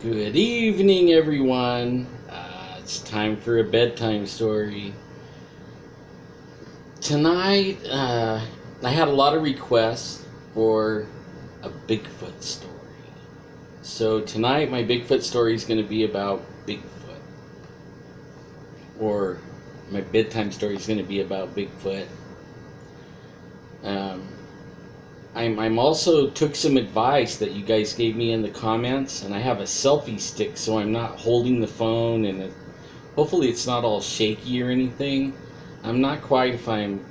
Good evening, everyone. It's time for a bedtime story. Tonight, I had a lot of requests for a Bigfoot story. So, tonight, my Bigfoot story is going to be about Bigfoot. Or, my bedtime story is going to be about Bigfoot. I'm also took some advice that you guys gave me in the comments, and I have a selfie stick, so I'm not holding the phone, and hopefully it's not all shaky or anything. I'm not quite I'm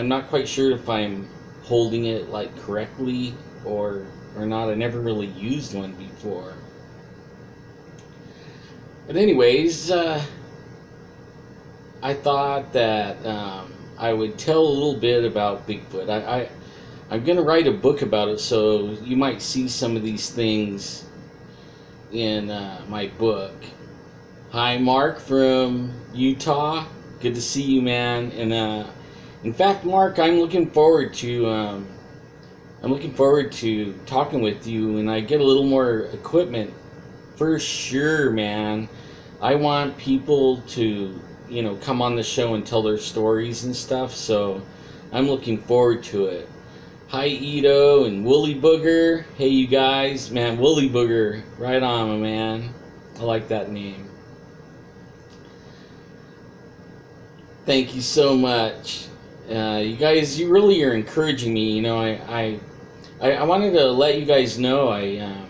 not quite sure if I'm holding it like correctly or not. I never really used one before. But anyways, I thought that I would tell a little bit about Bigfoot. I'm going to write a book about it, so you might see some of these things in my book. Hi, Mark from Utah. Good to see you, man. And in fact, Mark, I'm looking forward to talking with you when I get a little more equipment. For sure, man. I want people to come on the show and tell their stories and stuff. So I'm looking forward to it. Hi, Ito and Woolly Booger. Hey, you guys. Man, Woolly Booger. Right on, my man. I like that name. Thank you so much. You guys, you really are encouraging me. I wanted to let you guys know I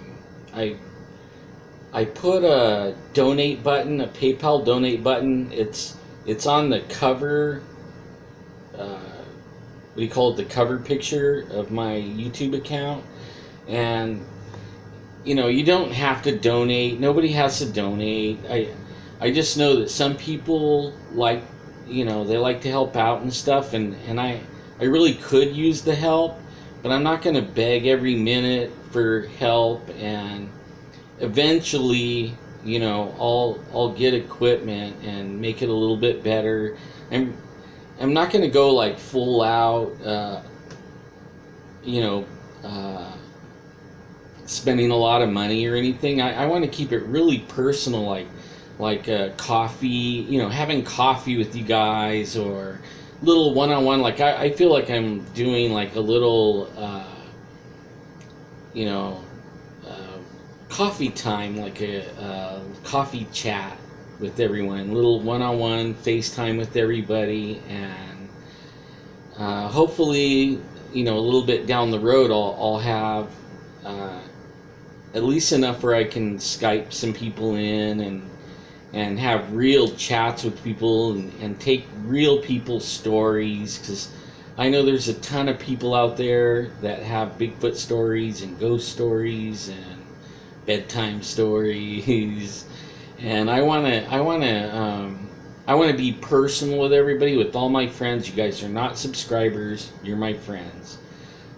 put a donate button, a PayPal donate button. It's on the cover. We call it the cover picture of my YouTube account, and you don't have to donate. Nobody has to donate. I just know that some people they like to help out and stuff, and I really could use the help, but I'm not going to beg every minute for help. And eventually, I'll get equipment and make it a little bit better. I'm not going to go like full out, spending a lot of money or anything. I want to keep it really personal, like coffee, having coffee with you guys, or little one-on-one. Like I feel like I'm doing like a little, coffee time, like a coffee chat with everyone, little one-on-one FaceTime with everybody, and hopefully, a little bit down the road, I'll have at least enough where I can Skype some people in and have real chats with people and take real people's stories, because I know there's a ton of people out there that have Bigfoot stories and ghost stories and bedtime stories. And I want to be personal with everybody, with all my friends. You guys are not subscribers, you're my friends.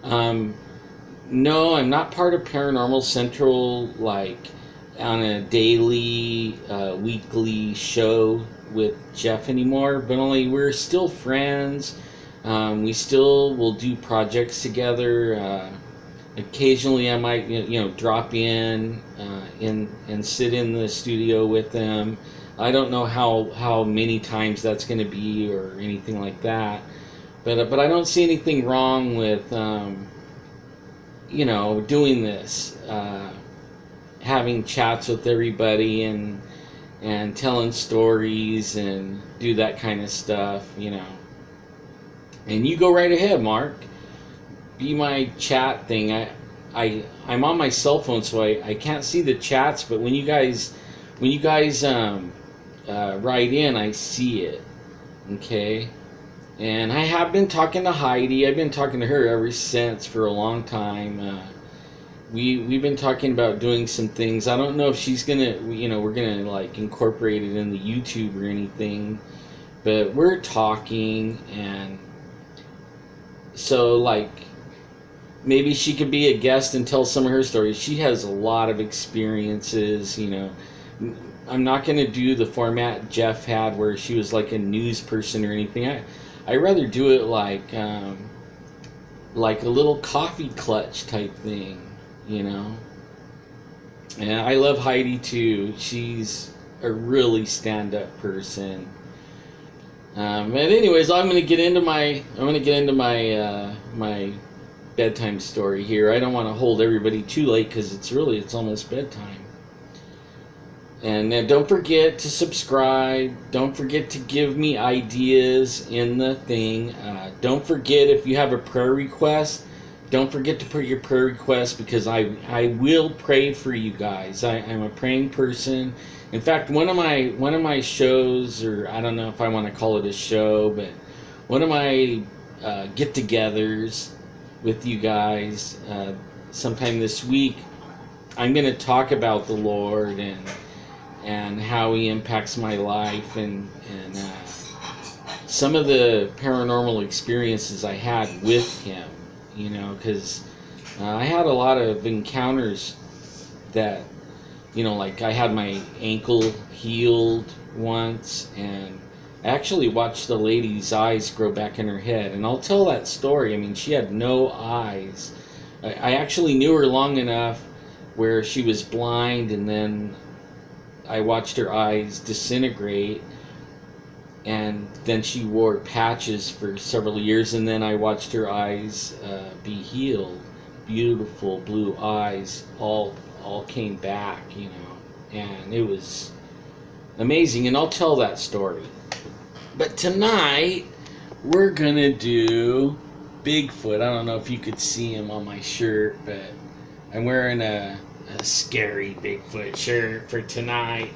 No, I'm not part of Paranormal Central, like on a daily, weekly show with Jeff anymore, but only we're still friends. We still will do projects together. Occasionally I might drop in and sit in the studio with them. I don't know how many times that's going to be or anything like that, but I don't see anything wrong with doing this, having chats with everybody and telling stories and do that kind of stuff. And you go right ahead, Mark. Be my chat thing. I'm on my cell phone, so I can't see the chats, but when you guys write in, I see it. Okay. And I have been talking to Heidi. I've been talking to her ever since, for a long time. We've been talking about doing some things. I don't know if she's gonna, we're gonna like incorporate it in the YouTube or anything, but we're talking, and so like maybe she could be a guest and tell some of her stories. She has a lot of experiences. I'm not going to do the format Jeff had where she was like a news person or anything. I rather do it like a little coffee clutch type thing. And I love Heidi too. She's a really stand-up person. But anyways, my bedtime story here. I don't want to hold everybody too late because it's almost bedtime. And don't forget to subscribe. Don't forget to give me ideas in the thing. Don't forget, if you have a prayer request, don't forget to put your prayer request, because I will pray for you guys. I'm a praying person. In fact, one of my shows, or I don't know if I want to call it a show, but one of my get-togethers with you guys sometime this week, I'm going to talk about the Lord and how He impacts my life, and some of the paranormal experiences I had with Him. You know, because I had a lot of encounters that, you know, like I had my ankle healed once, and I actually watched the lady's eyes grow back in her head. And I'll tell that story. I mean, she had no eyes. I actually knew her long enough where she was blind, and then I watched her eyes disintegrate, and then she wore patches for several years, and then I watched her eyes be healed. Beautiful blue eyes all came back, you know, and it was amazing. And I'll tell that story. But tonight we're gonna do Bigfoot. I don't know if you could see him on my shirt, but I'm wearing a scary Bigfoot shirt for tonight.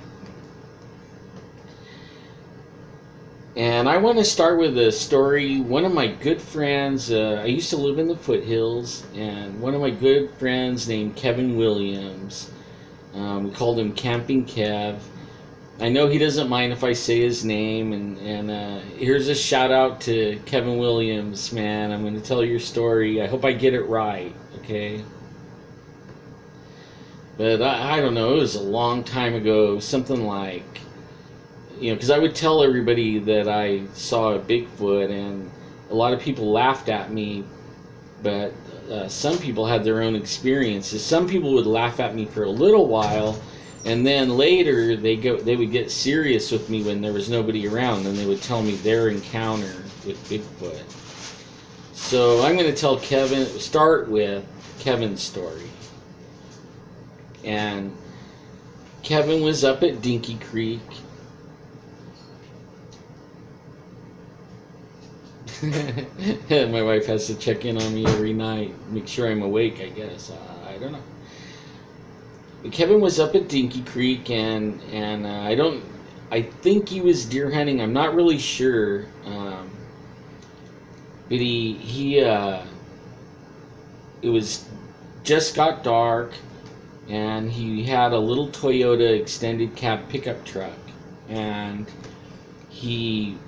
And I want to start with a story. One of my good friends, I used to live in the foothills, and one of my good friends named Kevin Williams, we called him Camping Kev. I know he doesn't mind if I say his name, and here's a shout out to Kevin Williams, man. I'm going to tell your story. I hope I get it right, okay? But I don't know, it was a long time ago, something like, you know, because I would tell everybody that I saw a Bigfoot, and a lot of people laughed at me, but some people had their own experiences. Some people would laugh at me for a little while, and then later they would get serious with me when there was nobody around, and they would tell me their encounter with Bigfoot. So I'm going to start with Kevin's story. And Kevin was up at Dinky Creek. My wife has to check in on me every night, make sure I'm awake, I guess. I don't know. But Kevin was up at Dinky Creek, and I think he was deer hunting. I'm not really sure. But it was just got dark, and he had a little Toyota extended cab pickup truck, and he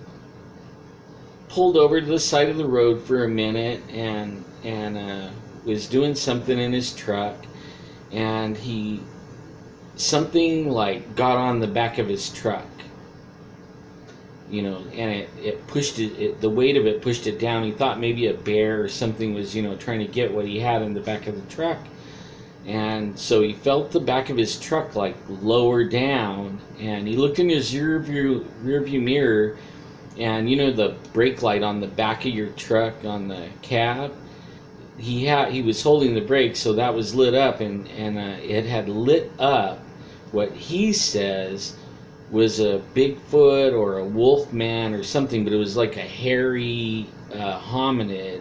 pulled over to the side of the road for a minute and was doing something in his truck, and something like got on the back of his truck, you know, and it pushed the weight of it pushed it down. He thought maybe a bear or something was, you know, trying to get what he had in the back of the truck, and so he felt the back of his truck like lower down, and he looked in his rear view mirror. And you know the brake light on the back of your truck on the cab, he was holding the brake, so that was lit up, and it had lit up what he says was a Bigfoot or a wolf man or something, but it was like a hairy hominid.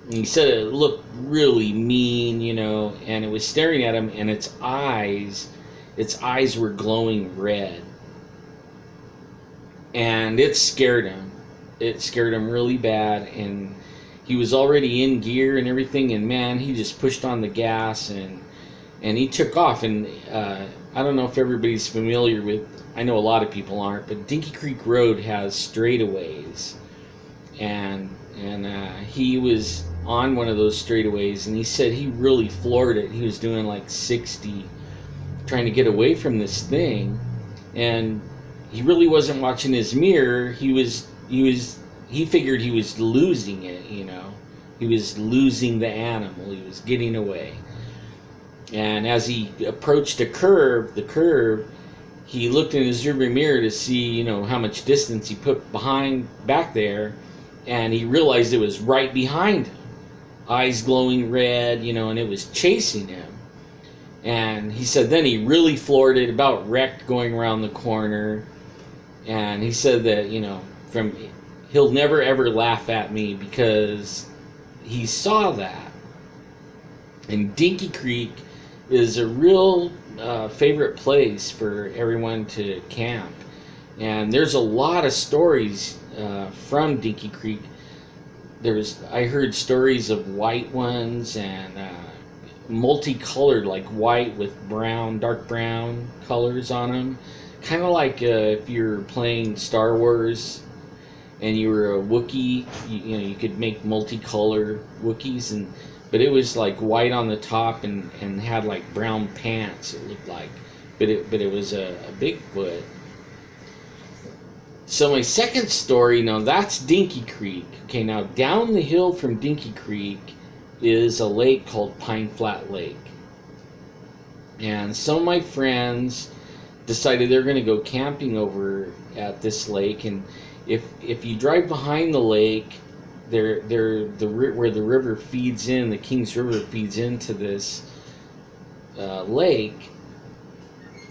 And he said it looked really mean, you know, and it was staring at him, and its eyes were glowing red. And it scared him. It scared him really bad, and he was already in gear and everything, and man, he just pushed on the gas, and he took off. And I don't know if everybody's familiar with, I know a lot of people aren't, but Dinky Creek Road has straightaways, and he was on one of those straightaways, and he said he really floored it. He was doing like 60, trying to get away from this thing, and he really wasn't watching his mirror. He figured he was losing it, you know. He was losing the animal. He was getting away. And as he approached the curve, he looked in his rearview mirror to see, how much distance he put back there, and he realized it was right behind him, eyes glowing red, and it was chasing him. And he said then he really floored it, about wrecked going around the corner. And he said that, he'll never ever laugh at me because he saw that. And Dinky Creek is a real favorite place for everyone to camp. And there's a lot of stories from Dinky Creek. I heard stories of white ones and multicolored, like white with brown, dark brown colors on them. Kind of like if you're playing Star Wars and you were a Wookiee, you could make multicolor Wookiees, but it was like white on the top and had like brown pants, it looked like, but it was a Bigfoot. So my second story, now that's Dinky Creek. Okay, now down the hill from Dinky Creek is a lake called Pine Flat Lake. And some of my friends decided they're going to go camping over at this lake. And if you drive behind the lake, where the river feeds in, the Kings River feeds into this lake,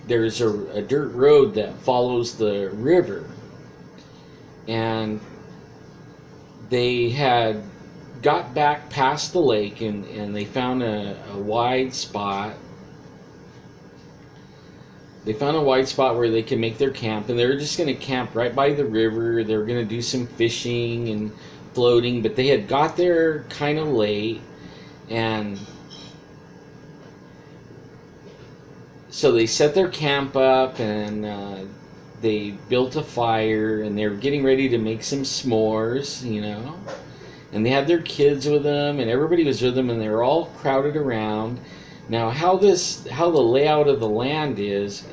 there's a dirt road that follows the river. And they had got back past the lake, and they found a wide spot. They found a wide spot where they could make their camp, and they were just going to camp right by the river. They were going to do some fishing and floating, but they had got there kind of late, and so they set their camp up, and they built a fire, and they were getting ready to make some s'mores, and they had their kids with them, and everybody was with them, and they were all crowded around. Now, how the layout of the land is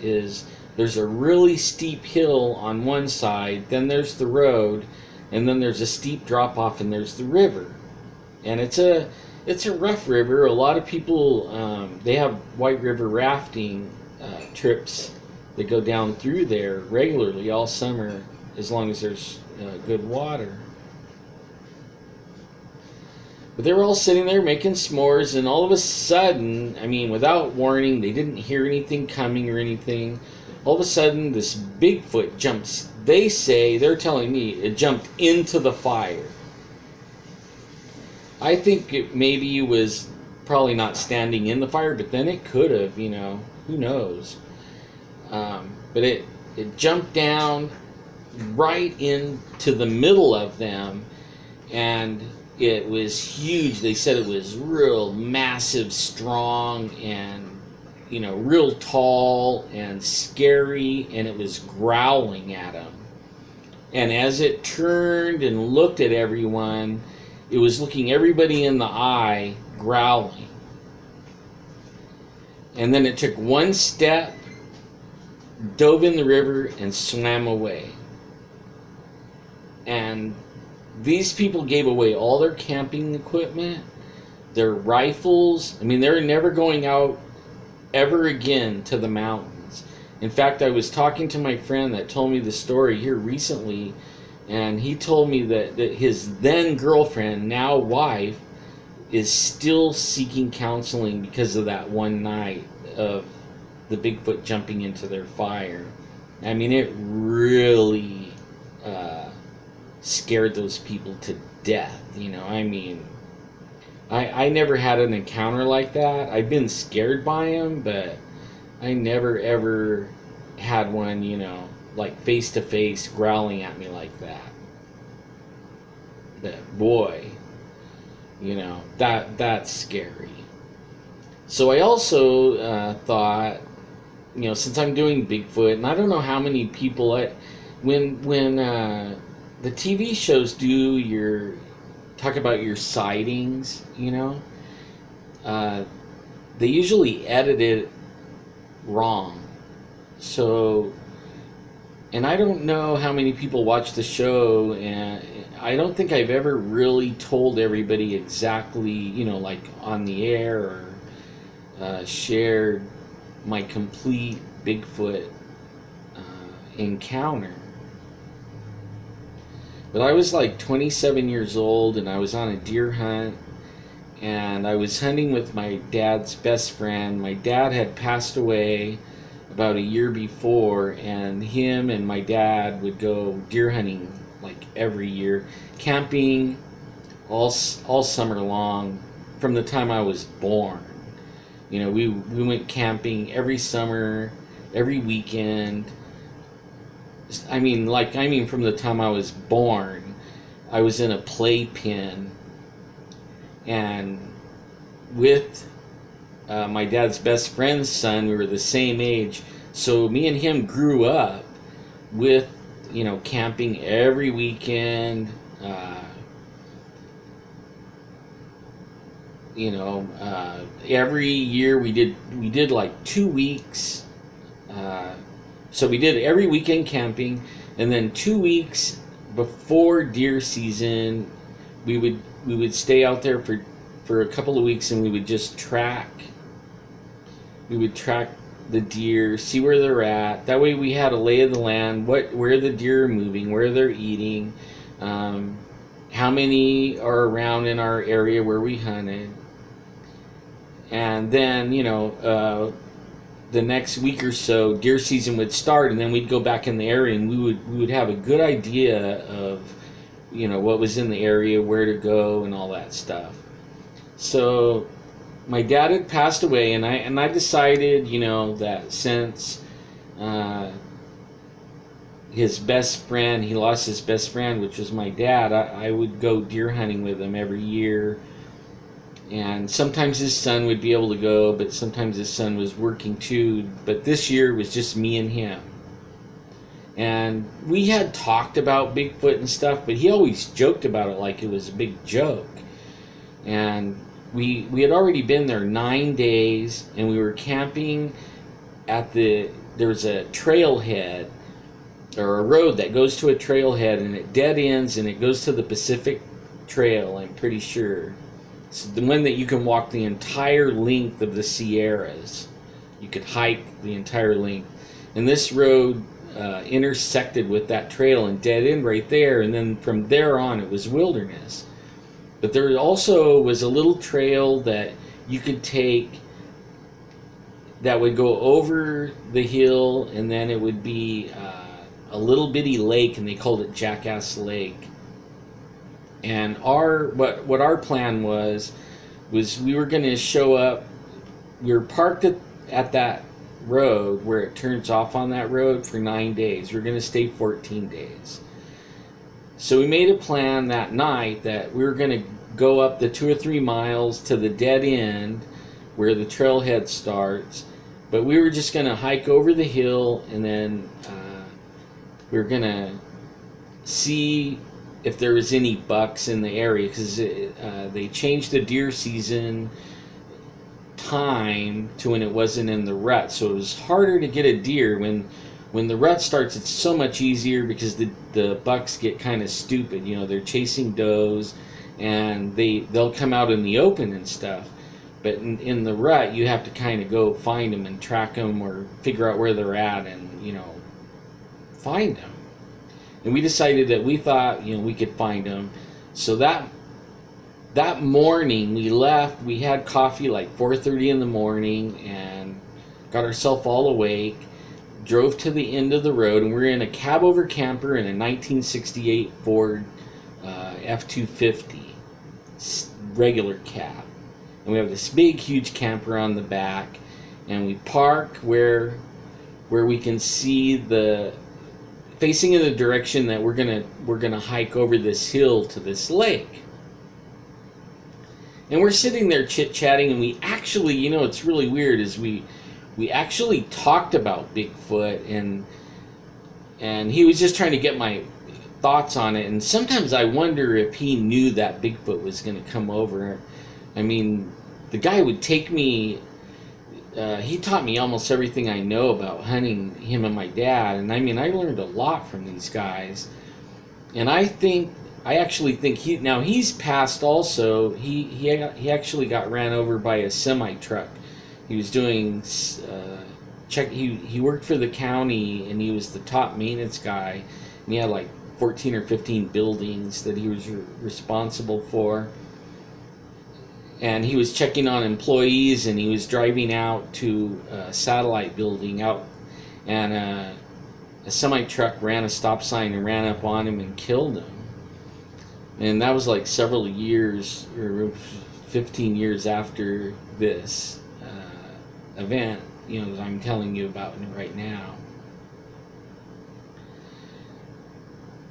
there's a really steep hill on one side, then there's the road, and then there's a steep drop off, and there's the river. And it's a rough river. A lot of people they have white river rafting trips that go down through there regularly all summer, as long as there's good water. But they were all sitting there making s'mores, and all of a sudden, without warning, they didn't hear anything coming or anything. All of a sudden, this Bigfoot jumps. They're telling me, it jumped into the fire. I think maybe it was probably not standing in the fire, but then it could have, who knows. But it jumped down right into the middle of them, and it was huge. They said it was real massive, strong, and real tall and scary, and it was growling at them. And as it turned and looked at everyone, it was looking everybody in the eye, growling. And then it took one step, dove in the river, and swam away. And these people gave away all their camping equipment, their rifles. They're never going out ever again to the mountains. In fact, I was talking to my friend that told me the story here recently, and he told me that his then girlfriend, now wife, is still seeking counseling because of that one night of the Bigfoot jumping into their fire. It really scared those people to death. I never had an encounter like that. I've been scared by them, but I never ever had one, like face to face growling at me like that. But boy, that's scary. So I also thought, since I'm doing Bigfoot, and I don't know how many people, when the TV shows talk about your sightings, they usually edit it wrong. So, and I don't know how many people watch the show, and I don't think I've ever really told everybody exactly, like on the air, or shared my complete Bigfoot encounter. But I was like 27 years old, and I was on a deer hunt, and I was hunting with my dad's best friend. My dad had passed away about a year before, and him and my dad would go deer hunting like every year, camping all summer long from the time I was born. You know, we went camping every summer, every weekend. I mean from the time I was born, I was in a playpen, and with my dad's best friend's son, we were the same age. So me and him grew up with, you know, camping every weekend. Every year we did like 2 weeks. So we did every weekend camping, and then 2 weeks before deer season, we would stay out there for a couple of weeks, and we would just track. We would track the deer, see where they're at. That way we had a lay of the land, where the deer are moving, where they're eating, how many are around in our area where we hunted. And then, the next week or so, deer season would start, and then we'd go back in the area, and we would have a good idea of, what was in the area, where to go, and all that stuff. So my dad had passed away, and I decided, that since his best friend, he lost his best friend, which was my dad, I would go deer hunting with him every year. And sometimes his son would be able to go, but sometimes his son was working too. But this year it was just me and him. And we had talked about Bigfoot and stuff, but he always joked about it like it was a big joke. And we had already been there 9 days, and we were camping there's a trailhead, or a road that goes to a trailhead, and it dead ends, and it goes to the Pacific Trail, I'm pretty sure. It's the one that you can walk the entire length of the Sierras. You could hike the entire length. And this road intersected with that trail and dead end right there, and then from there on it was wilderness. But there also was a little trail that you could take that would go over the hill, and then it would be a little bitty lake, and they called it Jackass Lake. And what our plan was we were going to show up. We were parked at that road where it turns off on that road for 9 days. We're going to stay 14 days. So we made a plan that night that we were going to go up the 2 or 3 miles to the dead end where the trailhead starts. But we were just going to hike over the hill, and then we were going to see if there was any bucks in the area, because they changed the deer season time to when it wasn't in the rut, so it was harder to get a deer. When the rut starts, it's so much easier because the bucks get kind of stupid. They're chasing does, and they'll come out in the open and stuff. But in the rut, you have to kind of go find them and track them, or figure out where they're at, and find them. And we decided that we thought, we could find them. So that morning we left. We had coffee like 4:30 in the morning, and got ourselves all awake. Drove to the end of the road, and we were in a cab over camper in a 1968 Ford F-250 regular cab. And we have this big, huge camper on the back, and we park where we can see facing in the direction that we're gonna hike over this hill to this lake. And we're sitting there chit-chatting, and we actually, it's really weird, is we actually talked about Bigfoot, and he was just trying to get my thoughts on it. And sometimes I wonder if he knew that Bigfoot was going to come over. I mean, the guy would take me. He taught me almost everything I know about hunting, him and my dad. And I learned a lot from these guys. And I actually think he's passed also. He actually got ran over by a semi truck He was doing he worked for the county, and he was the top maintenance guy, and he had like 14 or 15 buildings that he was responsible for. And he was checking on employees, and he was driving out to a satellite building out, and a semi truck ran a stop sign and ran up on him and killed him. And that was like several years, or 15 years after this event, you know, that I'm telling you about right now.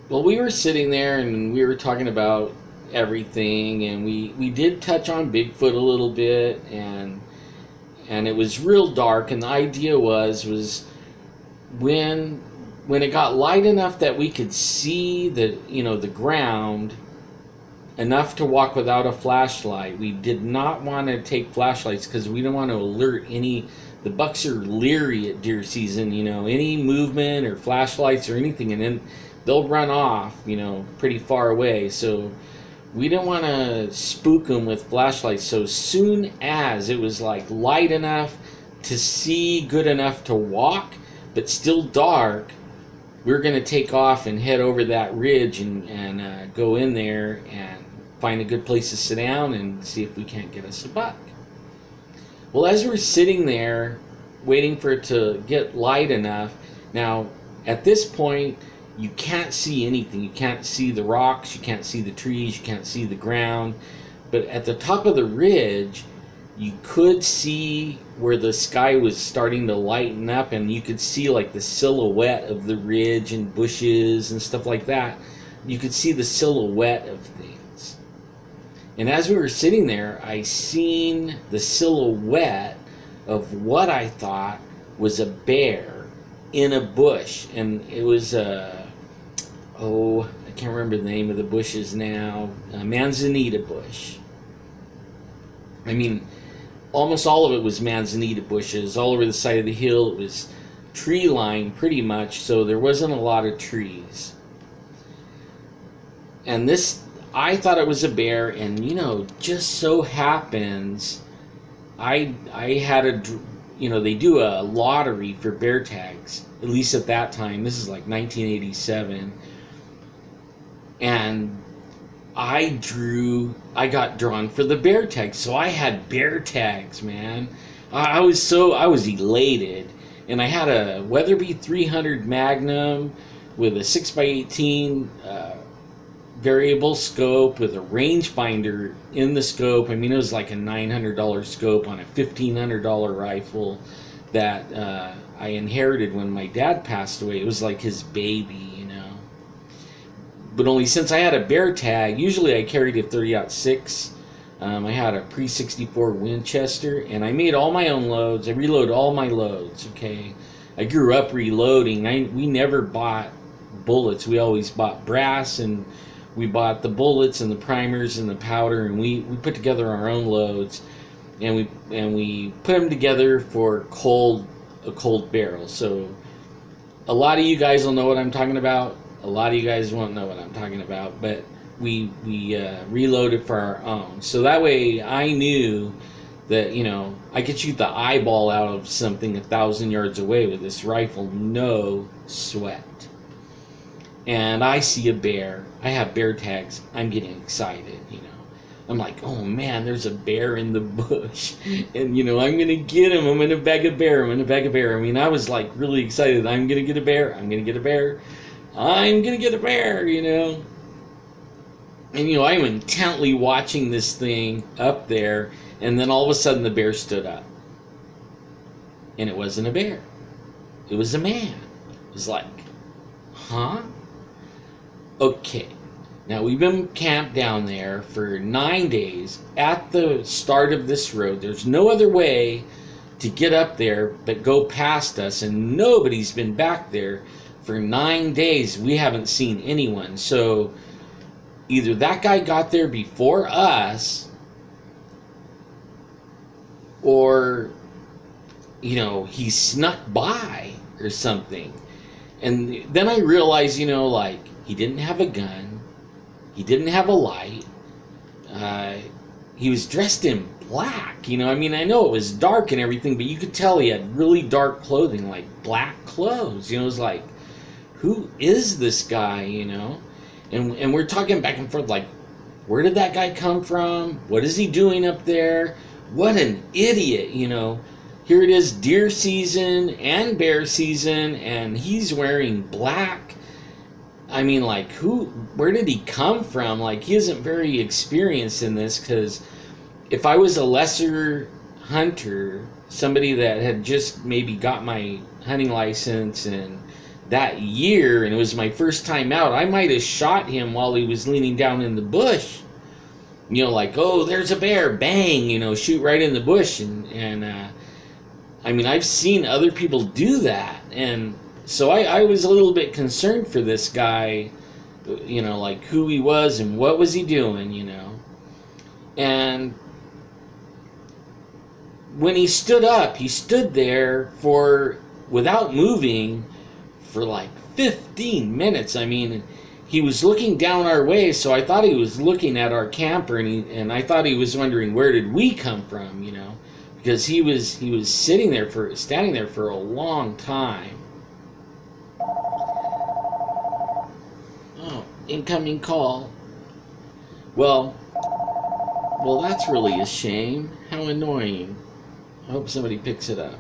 Well, we were sitting there and we were talking about everything, and we did touch on Bigfoot a little bit, and it was real dark, and the idea was when it got light enough that we could see the ground enough to walk without a flashlight. We did not want to take flashlights because we don't want to alert the bucks are leery at deer season, any movement or flashlights or anything, and then they'll run off, pretty far away. So we didn't want to spook them with flashlights. So soon as it was like light enough to see, good enough to walk, but still dark, we're going to take off and head over that ridge and go in there and find a good place to sit down and see if we can't get us a buck. Well, as we're sitting there waiting for it to get light enough, now at this point you can't see anything. You can't see the rocks, you can't see the trees, you can't see the ground, but at the top of the ridge you could see where the sky was starting to lighten up, and you could see like the silhouette of the ridge and bushes and stuff like that. You could see the silhouette of things. And as we were sitting there, I seen the silhouette of what I thought was a bear in a bush. And it was I can't remember the name of the bushes now. A manzanita bush. I mean, almost all of it was manzanita bushes. All over the side of the hill, it was tree line pretty much, so there wasn't a lot of trees. And I thought it was a bear, and just so happens I had they do a lottery for bear tags, at least at that time. This is like 1987. And I got drawn for the bear tags, so I had bear tags, man. I was elated, and I had a Weatherby 300 Magnum with a 6x18 variable scope with a rangefinder in the scope. I mean, it was like a $900 scope on a $1,500 rifle that I inherited when my dad passed away. It was like his baby, But only since I had a bear tag, usually I carried a 30-06. I had a pre-64 Winchester, and I made all my own loads. I reload all my loads, okay? I grew up reloading. We never bought bullets. We always bought brass, and we bought the bullets and the primers and the powder, and we put together our own loads, and we put them together for a cold barrel. So a lot of you guys will know what I'm talking about. A lot of you guys won't know what I'm talking about, but we reloaded for our own. So that way I knew that, I could shoot the eyeball out of something 1,000 yards away with this rifle, no sweat. And I see a bear. I have bear tags. I'm getting excited, I'm like, oh man, there's a bear in the bush. And, I'm going to get him. I'm going to bag a bear. I'm going to bag a bear. I mean, I was like really excited. I'm going to get a bear. I'm going to get a bear. I'm going to get a bear, And, I'm intently watching this thing up there. And then all of a sudden the bear stood up. And it wasn't a bear. It was a man. It was like, huh? Okay. Now, we've been camped down there for 9 days at the start of this road. There's no other way to get up there but go past us, and nobody's been back there for 9 days. We haven't seen anyone. So either that guy got there before us, or, he snuck by or something. And then I realized, he didn't have a gun. He didn't have a light. he was dressed in black. I mean, I know it was dark and everything, but you could tell he had really dark clothing, like black clothes. It was like, who is this guy? And we're talking back and forth, like, where did that guy come from? What is he doing up there? What an idiot, Here it is, deer season and bear season, and he's wearing black. I mean, like, where did he come from? Like, he isn't very experienced in this, because if I was a lesser hunter, somebody that had just maybe got my hunting license and that year, and it was my first time out, I might have shot him while he was leaning down in the bush. Like, oh, there's a bear, bang, shoot right in the bush. And I mean, I've seen other people do that. And so I was a little bit concerned for this guy, like who he was and what was he doing, And when he stood up, he stood there without moving, for like 15 minutes. I mean, he was looking down our way, so I thought he was looking at our camper, and I thought he was wondering where did we come from, because he was standing there for a long time. Oh, incoming call. Well, that's really a shame. How annoying. I hope somebody picks it up.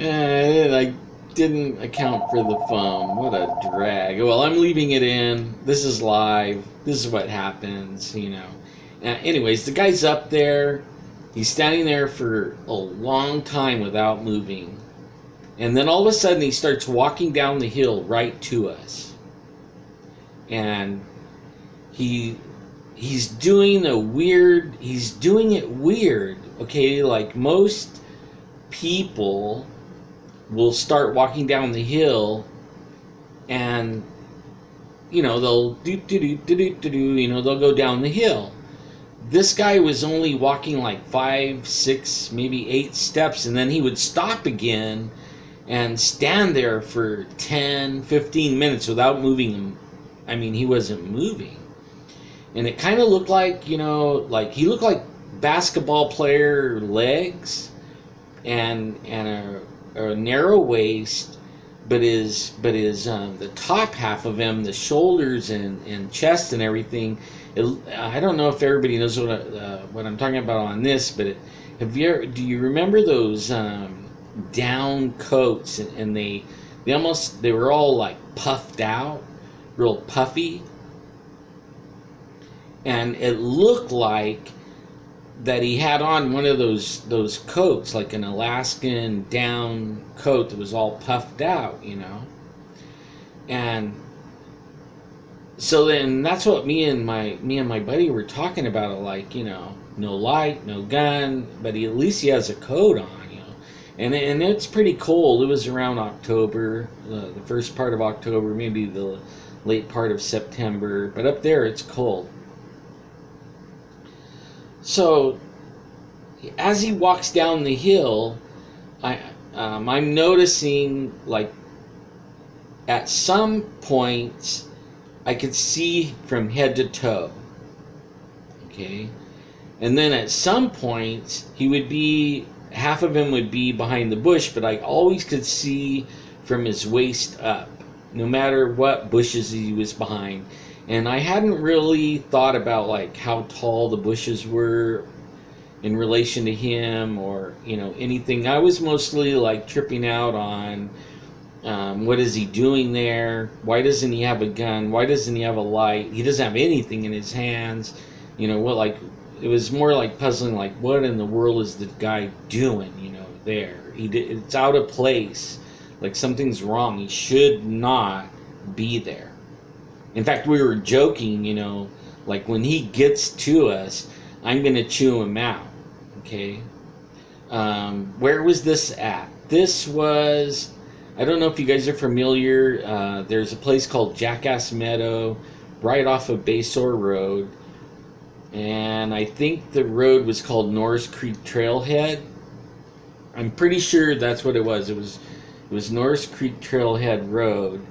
I didn't account for the phone. What a drag. Well, I'm leaving it in. This is live. This is what happens, Anyways, the guy's up there. He's standing there for a long time without moving. And then all of a sudden he starts walking down the hill right to us. And he's doing it weird, okay? Like most people will start walking down the hill and they'll they'll go down the hill. This guy was only walking like 5, 6, maybe 8 steps, and then he would stop again and stand there for 10, 15 minutes without moving. I mean, he wasn't moving. And it kind of looked like, like he looked like basketball player legs and a narrow waist, but the top half of him, the shoulders and chest and everything. I don't know if everybody knows what I'm talking about on this, but do you remember those down coats, and they were all like puffed out, real puffy, and it looked like that he had on one of those coats, like an Alaskan down coat that was all puffed out, and so then that's what me and my buddy were talking about, like, no light, no gun, but at least he has a coat on, and it's pretty cold. It was around October, the first part of October, maybe the late part of September, but up there it's cold. So as he walks down the hill, I'm noticing, like, at some points I could see from head to toe, okay, and then at some points half of him would be behind the bush, but I always could see from his waist up, no matter what bushes he was behind. And I hadn't really thought about, like, how tall the bushes were in relation to him, or anything. I was mostly like tripping out on what is he doing there? Why doesn't he have a gun? Why doesn't he have a light? He doesn't have anything in his hands. Like, it was more like puzzling, like, what in the world is the guy doing, there? It's out of place. Like, something's wrong. He should not be there. In fact, we were joking, like, when he gets to us, I'm going to chew him out, okay? Where was this at? This was, I don't know if you guys are familiar, there's a place called Jackass Meadow right off of Basore Road, and I think the road was called Norris Creek Trailhead. I'm pretty sure that's what it was. It was Norris Creek Trailhead Road,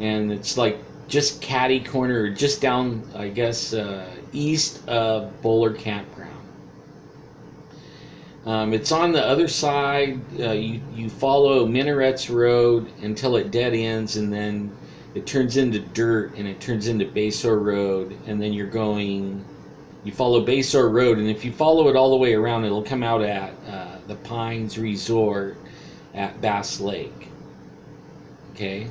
and it's like just catty corner, just down, I guess, east of Bowler Campground. It's on the other side. You follow Minarets Road until it dead ends, and then it turns into dirt, and it turns into Basor Road, and then you follow Basor Road, and if you follow it all the way around, it'll come out at the Pines Resort at Bass Lake. Okay,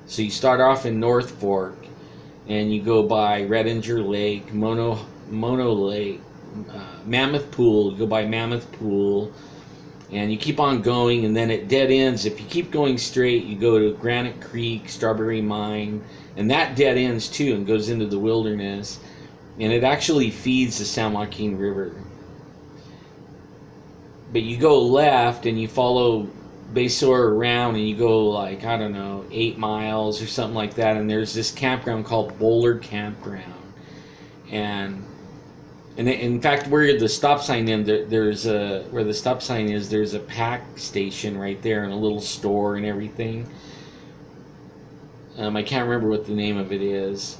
so you start off in North Fork, and you go by Redinger Lake, Mono Lake, Mammoth Pool. You go by Mammoth Pool, and you keep on going, and then it dead ends. If you keep going straight, you go to Granite Creek, Strawberry Mine, and that dead ends too and goes into the wilderness, and it actually feeds the San Joaquin River. But you go left and you follow Basor around, and you go like, I don't know, 8 miles or something like that, and there's this campground called Bowler Campground. And in fact, where the stop sign there's where the stop sign is, there's a pack station right there and a little store and everything. I can't remember what the name of it is.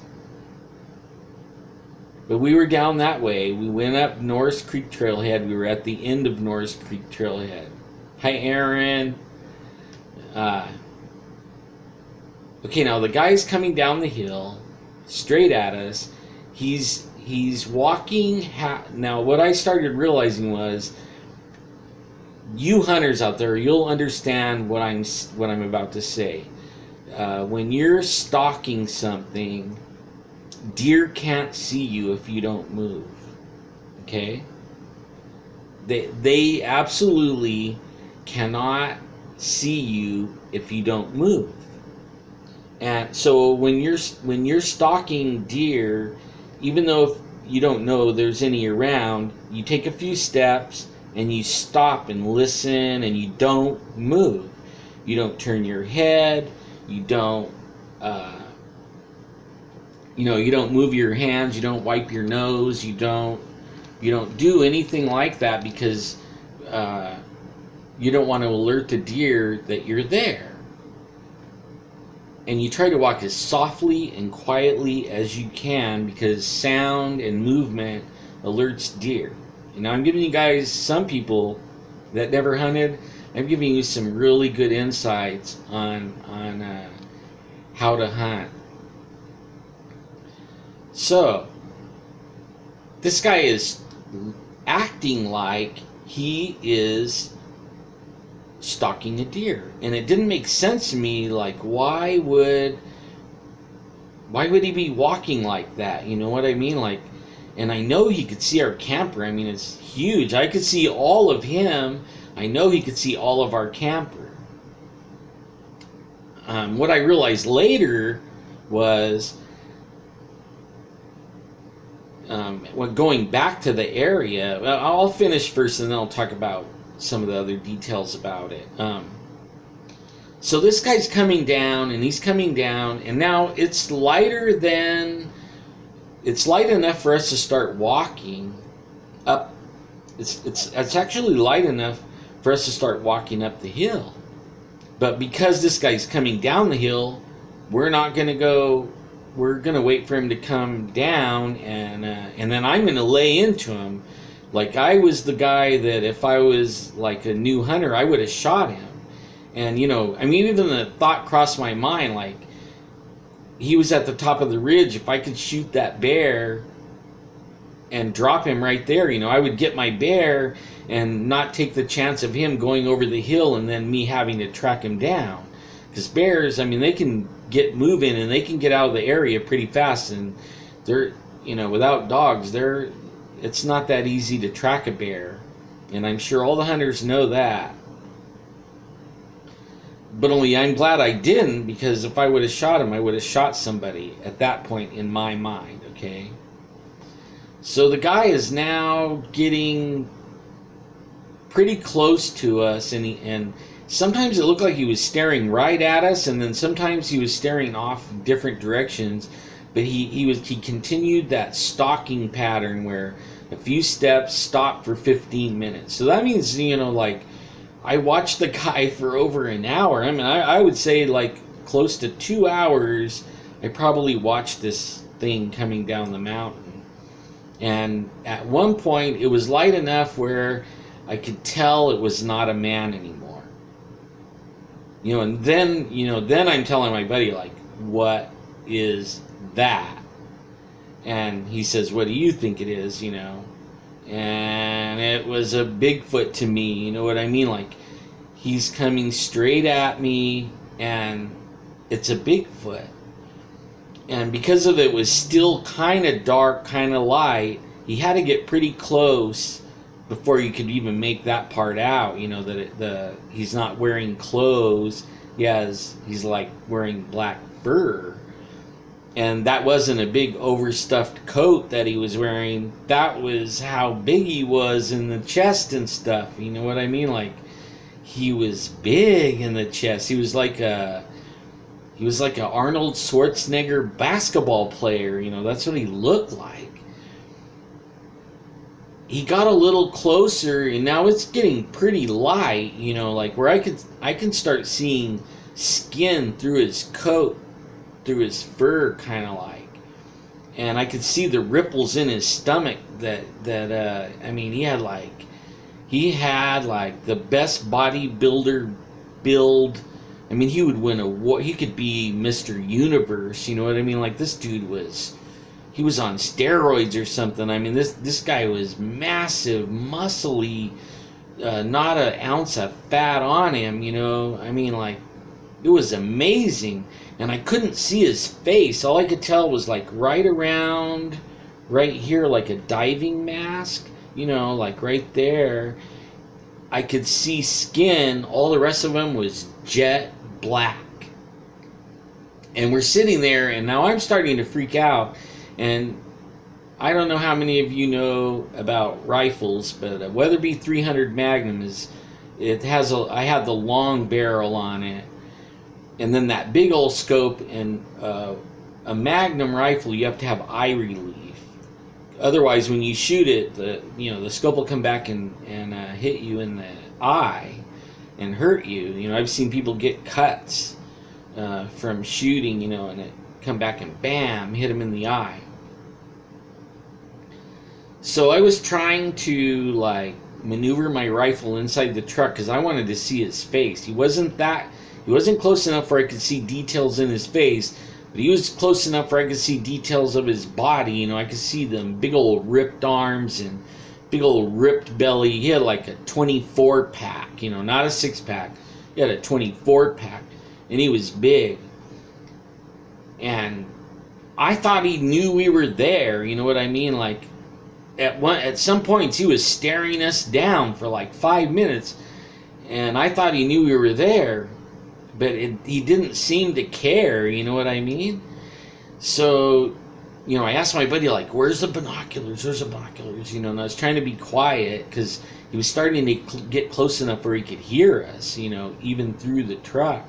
But we were down that way. We went up Norris Creek Trailhead. We were at the end of Norris Creek Trailhead. Hi, Aaron. Okay, now the guy's coming down the hill, straight at us. He's walking. Now, what I started realizing was, you hunters out there, you'll understand what I'm about to say. When you're stalking something, deer can't see you if you don't move. Okay? They absolutely cannot see you if you don't move. And so when you're stalking deer, even though if you don't know there's any around, you take a few steps and you stop and listen, and you don't move. You don't turn your head. You don't you don't move your hands. You don't wipe your nose. You don't do anything like that, because you don't want to alert the deer that you're there. And you try to walk as softly and quietly as you can, because sound and movement alerts deer. And now I'm giving you guys, some people that never hunted, I'm giving you some really good insights on how to hunt. So, this guy is acting like he is stalking a deer, and it didn't make sense to me. Like, why would he be walking like that? You know what I mean? Like, and I know he could see our camper. I mean, it's huge. I could see all of him. I know he could see all of our camper. What I realized later was, when going back to the area, I'll finish first and then I'll talk about some of the other details about it. So this guy's coming down, and he's coming down, and now it's light enough for us to start walking up. It's actually light enough for us to start walking up the hill. But because this guy's coming down the hill, we're not going to go. We're going to wait for him to come down, and then I'm going to lay into him. Like, I was the guy that if I was like a new hunter, I would have shot him. And, I mean, even the thought crossed my mind, like, he was at the top of the ridge. If I could shoot that bear and drop him right there, I would get my bear and not take the chance of him going over the hill and then me having to track him down. Because bears, I mean, they can get moving and they can get out of the area pretty fast, and they're, without dogs, it's not that easy to track a bear, and I'm sure all the hunters know that. But only I'm glad I didn't, because if I would have shot him, I would have shot somebody at that point in my mind, okay? So the guy is now getting pretty close to us, and sometimes it looked like he was staring right at us, and then sometimes he was staring off different directions. But he continued that stalking pattern where a few steps, stopped for 15 minutes. So that means, like, I watched the guy for over an hour. I mean, I would say like close to 2 hours I probably watched this thing coming down the mountain. And at one point, it was light enough where I could tell it was not a man anymore. And then I'm telling my buddy, like, what is that? And he says, what do you think it is, And it was a Bigfoot to me, you know what I mean? Like, he's coming straight at me, and it's a Bigfoot. And because of it was still kind of dark, kind of light, he had to get pretty close before you could even make that part out, that he's not wearing clothes. He's like wearing black fur. And that wasn't a big overstuffed coat that he was wearing. That was how big he was in the chest and stuff. You know what I mean? Like, he was big in the chest. He was like a Arnold Schwarzenegger basketball player. That's what he looked like. He got a little closer, and now it's getting pretty light. Like where I can start seeing skin through his coat, through his fur, kind of like, and I could see the ripples in his stomach. He had like the best bodybuilder build. I mean, he would win a war. He could be Mr. Universe. You know what I mean? Like, this dude he was on steroids or something. I mean, this guy was massive, muscly, not an ounce of fat on him. I mean, like, it was amazing. And I couldn't see his face. All I could tell was like right around, right here, like a diving mask. Like right there. I could see skin. All the rest of him was jet black. And we're sitting there, and now I'm starting to freak out. And I don't know how many of you know about rifles, but a Weatherby 300 Magnum I had the long barrel on it, and then that big old scope. And a Magnum rifle, you have to have eye relief. Otherwise, when you shoot it, the scope will come back and hit you in the eye and hurt you. I've seen people get cuts from shooting, and it come back and bam, hit them in the eye. So I was trying to like maneuver my rifle inside the truck because I wanted to see his face. He wasn't close enough where I could see details in his face, but he was close enough where I could see details of his body. I could see them big old ripped arms and big old ripped belly. He had like a 24 pack, not a 6-pack. He had a 24 pack, and he was big. And I thought he knew we were there, you know what I mean? Like, at some points he was staring us down for like 5 minutes, and I thought he knew we were there, but he didn't seem to care, you know what I mean? So, I asked my buddy, like, where's the binoculars? And I was trying to be quiet because he was starting to get close enough where he could hear us, even through the truck.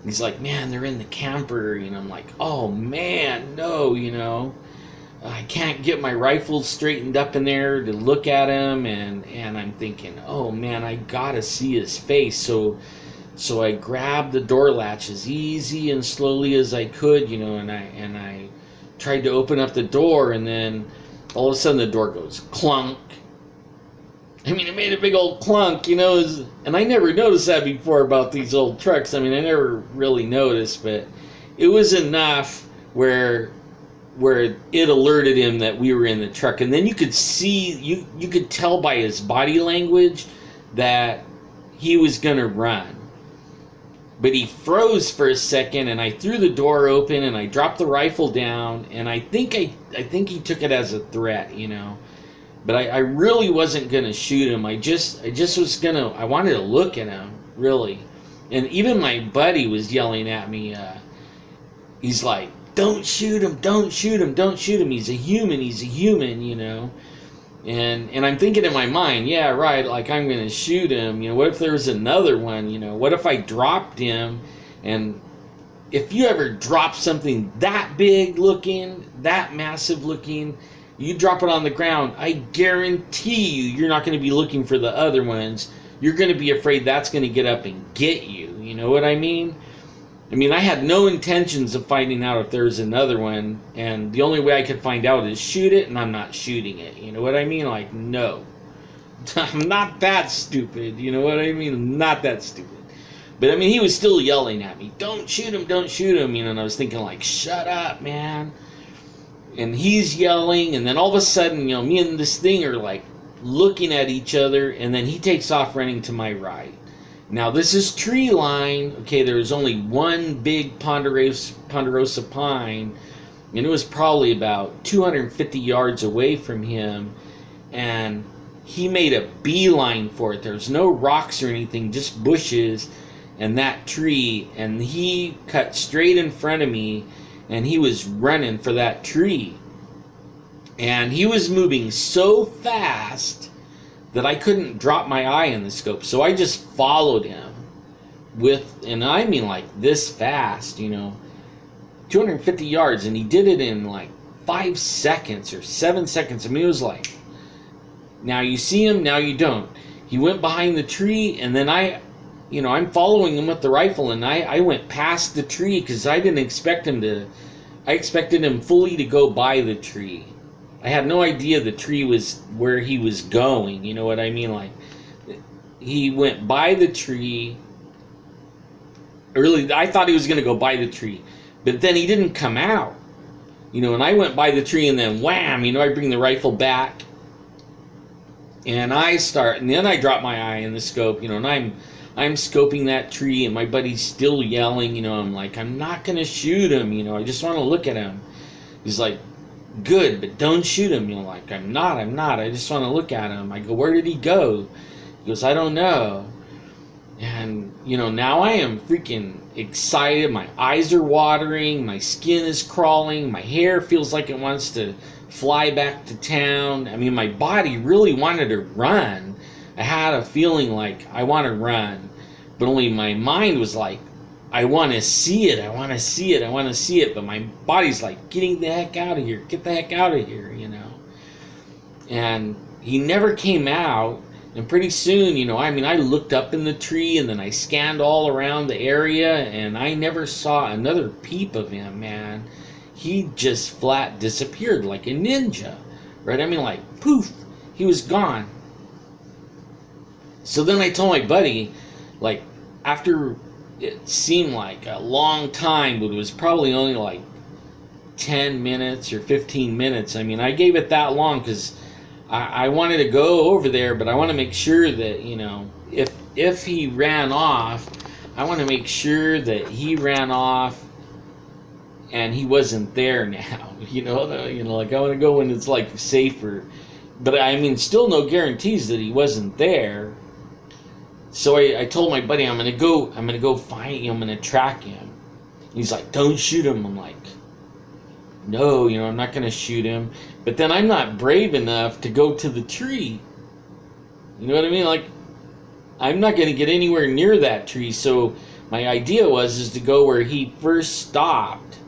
He's like, man, they're in the camper. I'm like, oh man, no, I can't get my rifle straightened up in there to look at him, and I'm thinking, oh man, I gotta see his face. So I grabbed the door latch as easy and slowly as I could, and I tried to open up the door, and then all of a sudden the door goes clunk. I mean, it made a big old clunk, and I never noticed that before about these old trucks. I mean, I never really noticed, but it was enough where it alerted him that we were in the truck. And then you could see, you could tell by his body language that he was going to run. But he froze for a second, and I threw the door open, and I dropped the rifle down, and I think he took it as a threat, But I really wasn't going to shoot him. I just was going to, I wanted to look at him, really. And even my buddy was yelling at me. He's like, don't shoot him, don't shoot him, don't shoot him. He's a human, And I'm thinking in my mind, yeah, right, like, I'm going to shoot him. What if there was another one? What if I dropped him? And if you ever drop something that big looking, that massive looking, you drop it on the ground, I guarantee you're not going to be looking for the other ones. You're going to be afraid that's going to get up and get you. You know what I mean? I mean, I had no intentions of finding out if there's another one, and the only way I could find out is shoot it, and I'm not shooting it. You know what I mean? Like, no. I'm not that stupid. You know what I mean? I'm not that stupid. But I mean, he was still yelling at me, don't shoot him, don't shoot him. You know, and I was thinking, like, shut up, man. And he's yelling, and then all of a sudden, you know, me and this thing are like looking at each other, and then he takes off running to my right. Now, this is tree line. Okay, there's only one big ponderosa pine, and it was probably about 250 yards away from him, and he made a beeline for it. There's no rocks or anything, just bushes and that tree, and he cut straight in front of me, and he was running for that tree. And he was moving so fast that I couldn't drop my eye in the scope. So I just followed him with, and I mean like this fast, you know, 250 yards. And he did it in like 5 seconds or 7 seconds. I mean, it was like, now you see him, now you don't. He went behind the tree, and then I'm following him with the rifle, and I went past the tree because I didn't expect him to. I expected him fully to go by the tree. I had no idea the tree was where he was going. You know what I mean? Like, he went by the tree. Early, I thought he was going to go by the tree, but then he didn't come out. You know, and I went by the tree, and then wham! You know, I bring the rifle back, and then I drop my eye in the scope. You know, and I'm scoping that tree, and my buddy's still yelling. You know, I'm like, I'm not gonna shoot him. You know, I just want to look at him. He's like, good, but don't shoot him. You know, like, I'm not. I just want to look at him. I go, where did he go? He goes, I don't know. And, you know, now I am freaking excited. My eyes are watering. My skin is crawling. My hair feels like it wants to fly back to town. I mean, my body really wanted to run. I had a feeling like I want to run. But only my mind was like, I want to see it. I want to see it. I want to see it. But my body's like, getting the heck out of here. Get the heck out of here, you know. And he never came out. And pretty soon, you know, I mean, I looked up in the tree, and then I scanned all around the area, and I never saw another peep of him, man. He just flat disappeared like a ninja, right? I mean, like, poof, he was gone. So then I told my buddy, like, after it seemed like a long time, but it was probably only like 10 minutes or 15 minutes. I mean, I gave it that long because I wanted to go over there, but I want to make sure that, you know, if he ran off, I want to make sure that he ran off and he wasn't there now. You know, like, I want to go when it's like safer. But I mean, still no guarantees that he wasn't there. So I told my buddy, I'm gonna go find him, I'm gonna track him. He's like, don't shoot him. I'm like, no, you know, I'm not gonna shoot him. But then I'm not brave enough to go to the tree. You know what I mean? Like, I'm not gonna get anywhere near that tree. So my idea is to go where he first stopped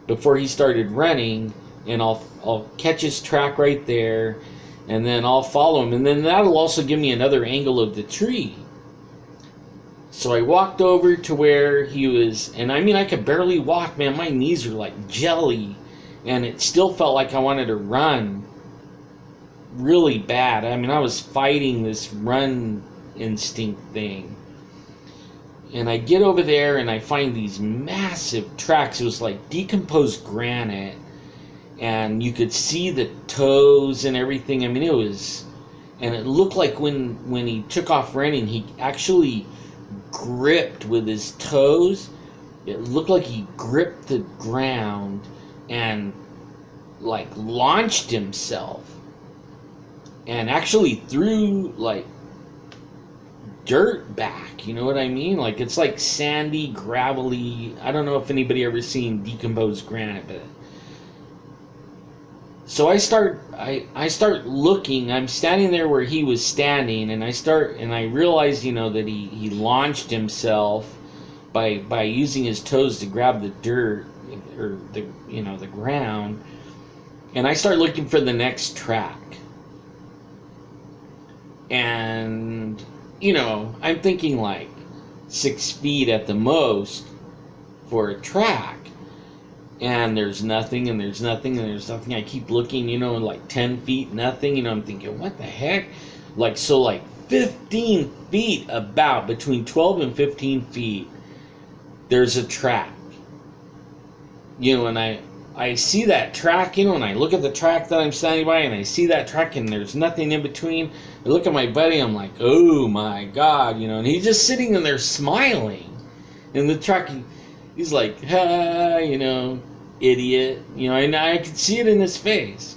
before he started running, and I'll catch his track right there, and then I'll follow him, and then that'll also give me another angle of the tree. So I walked over to where he was, and I mean, I could barely walk, man. My knees are like jelly, and it still felt like I wanted to run really bad. I mean, I was fighting this run instinct thing. And I get over there, and I find these massive tracks. It was like decomposed granite, and you could see the toes and everything. I mean, it was, and it looked like when he took off running, he actually gripped with his toes. It looked like he gripped the ground and like launched himself, and actually threw like dirt back. You know what I mean? Like, it's like sandy, gravelly. I don't know if anybody ever seen decomposed granite, but so I start looking. I'm standing there where he was standing, and I realize, you know, that he launched himself by using his toes to grab the dirt or the ground. And I start looking for the next track. And, you know, I'm thinking like 6 feet at the most. for a track. And there's nothing, and there's nothing, and there's nothing. I keep looking, like 10 feet, nothing. I'm thinking, what the heck? Like 15 feet, about between 12 and 15 feet, there's a track. And I see that track, and I look at the track that I'm standing by, and I see that track, and there's nothing in between. I look at my buddy, I'm like, oh my God, and he's just sitting in there smiling. And the track, he's like, ha, idiot, and I could see it in his face.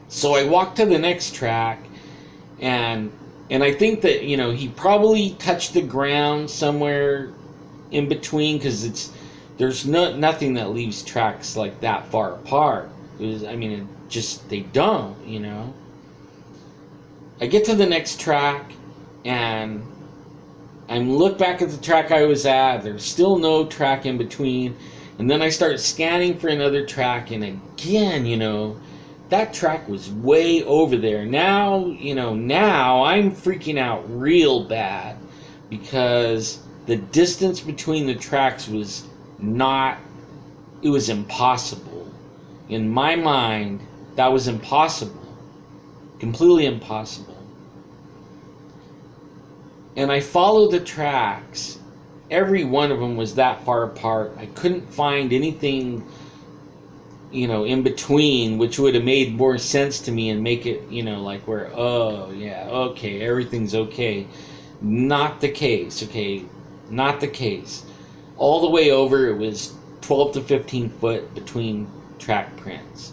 So I walked to the next track, and I think that, he probably touched the ground somewhere in between, because there's nothing that leaves tracks like that far apart. They don't, I get to the next track, and I look back at the track I was at. There's still no track in between. And then I start scanning for another track, and again, that track was way over there. Now, now I'm freaking out real bad, because the distance between the tracks was it was impossible. In my mind, that was impossible. Completely impossible. And I followed the tracks. Every one of them was that far apart. I couldn't find anything, in between, which would have made more sense to me and make it, like where, oh, yeah, okay, everything's okay. Not the case, okay? Not the case. All the way over, it was 12 to 15 foot between track prints.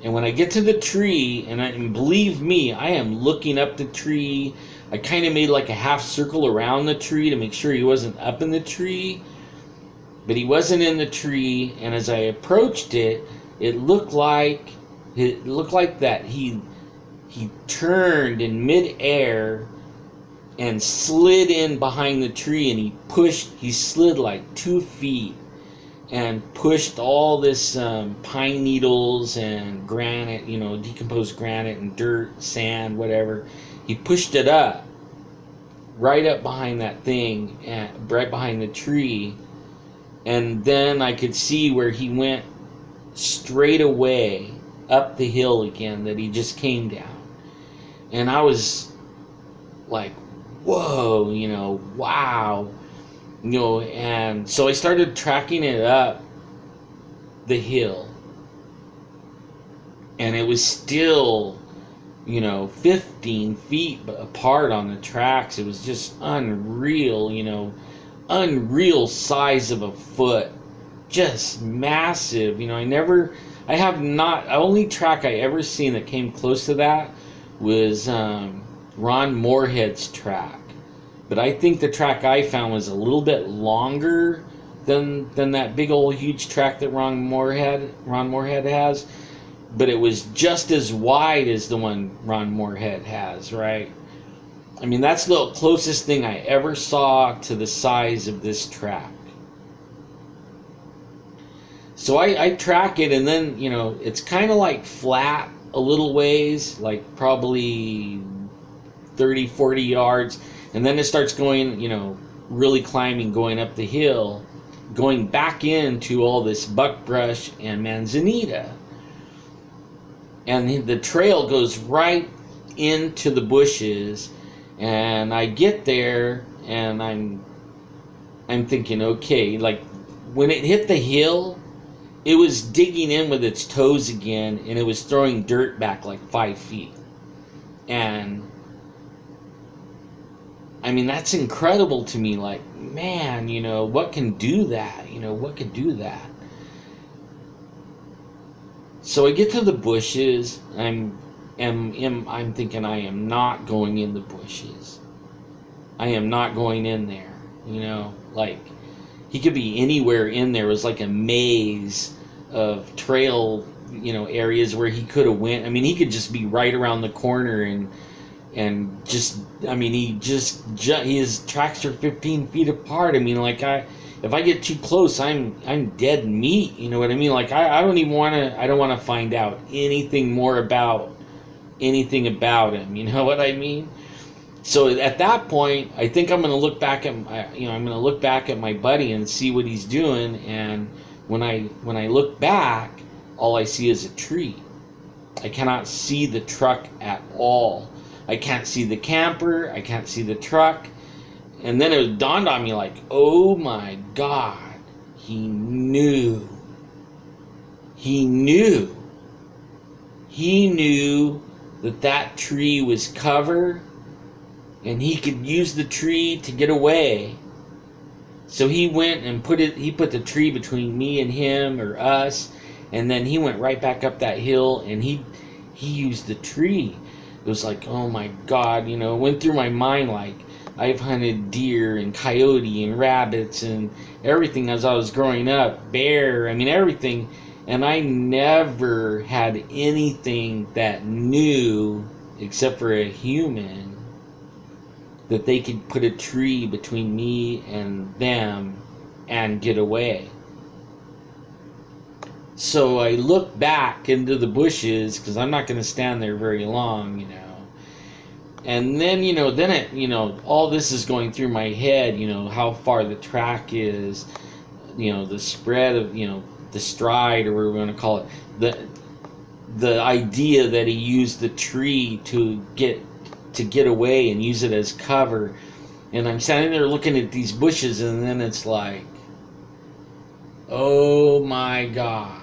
And when I get to the tree, and believe me, I am looking up the tree. I kind of made like a half circle around the tree to make sure he wasn't up in the tree. But he wasn't in the tree, and as I approached it, it looked like that he turned in midair and slid in behind the tree, and he slid like 2 feet and pushed all this pine needles and granite, decomposed granite and dirt, sand, whatever. He pushed it up, right up behind that thing, right behind the tree. And then I could see where he went straight away up the hill again that he just came down. And I was like, whoa, wow. And so I started tracking it up the hill. And it was still, 15 feet apart on the tracks. It was just unreal, unreal size of a foot. Just massive. The only track I ever seen that came close to that was Ron Moorhead's track. But I think the track I found was a little bit longer than that big old huge track that Ron Moorhead has. But it was just as wide as the one Ron Moorhead has, right? That's the closest thing I ever saw to the size of this track. So I track it, and then, it's kind of like flat a little ways, like probably 30, 40 yards. And then it starts going, really climbing, going up the hill, going back into all this buckbrush and manzanita. And the trail goes right into the bushes. And I get there, and I'm thinking, okay, like when it hit the hill, it was digging in with its toes again, and it was throwing dirt back like 5 feet. And that's incredible to me. Like, man, what can do that? What could do that? So I get to the bushes. I'm thinking, I am not going in the bushes. I am not going in there. Like, he could be anywhere in there. It was like a maze of trail, areas where he could have went. He could just be right around the corner and just, his tracks are 15 feet apart. If I get too close, I'm dead meat. You know what I mean? Like, I don't want to find out anything more about anything about him. You know what I mean? So at that point, I think I'm going to look back at I'm going to look back at my buddy and see what he's doing. And when I look back, all I see is a tree. I cannot see the truck at all. I can't see the camper. I can't see the truck. And then it dawned on me like, oh my God, he knew. He knew. He knew that that tree was cover and he could use the tree to get away. So he went and put the tree between me and him or us, and then he went right back up that hill and he used the tree. It was like, oh my God, it went through my mind like I've hunted deer and coyote and rabbits and everything as I was growing up, bear, everything, and I never had anything that knew, except for a human, that they could put a tree between me and them and get away. So I look back into the bushes, because I'm not going to stand there very long, and then, all this is going through my head, how far the track is, the spread of, the stride, or whatever we want to call it, the idea that he used the tree to get away and use it as cover. And I'm standing there looking at these bushes, and then it's like, oh my God,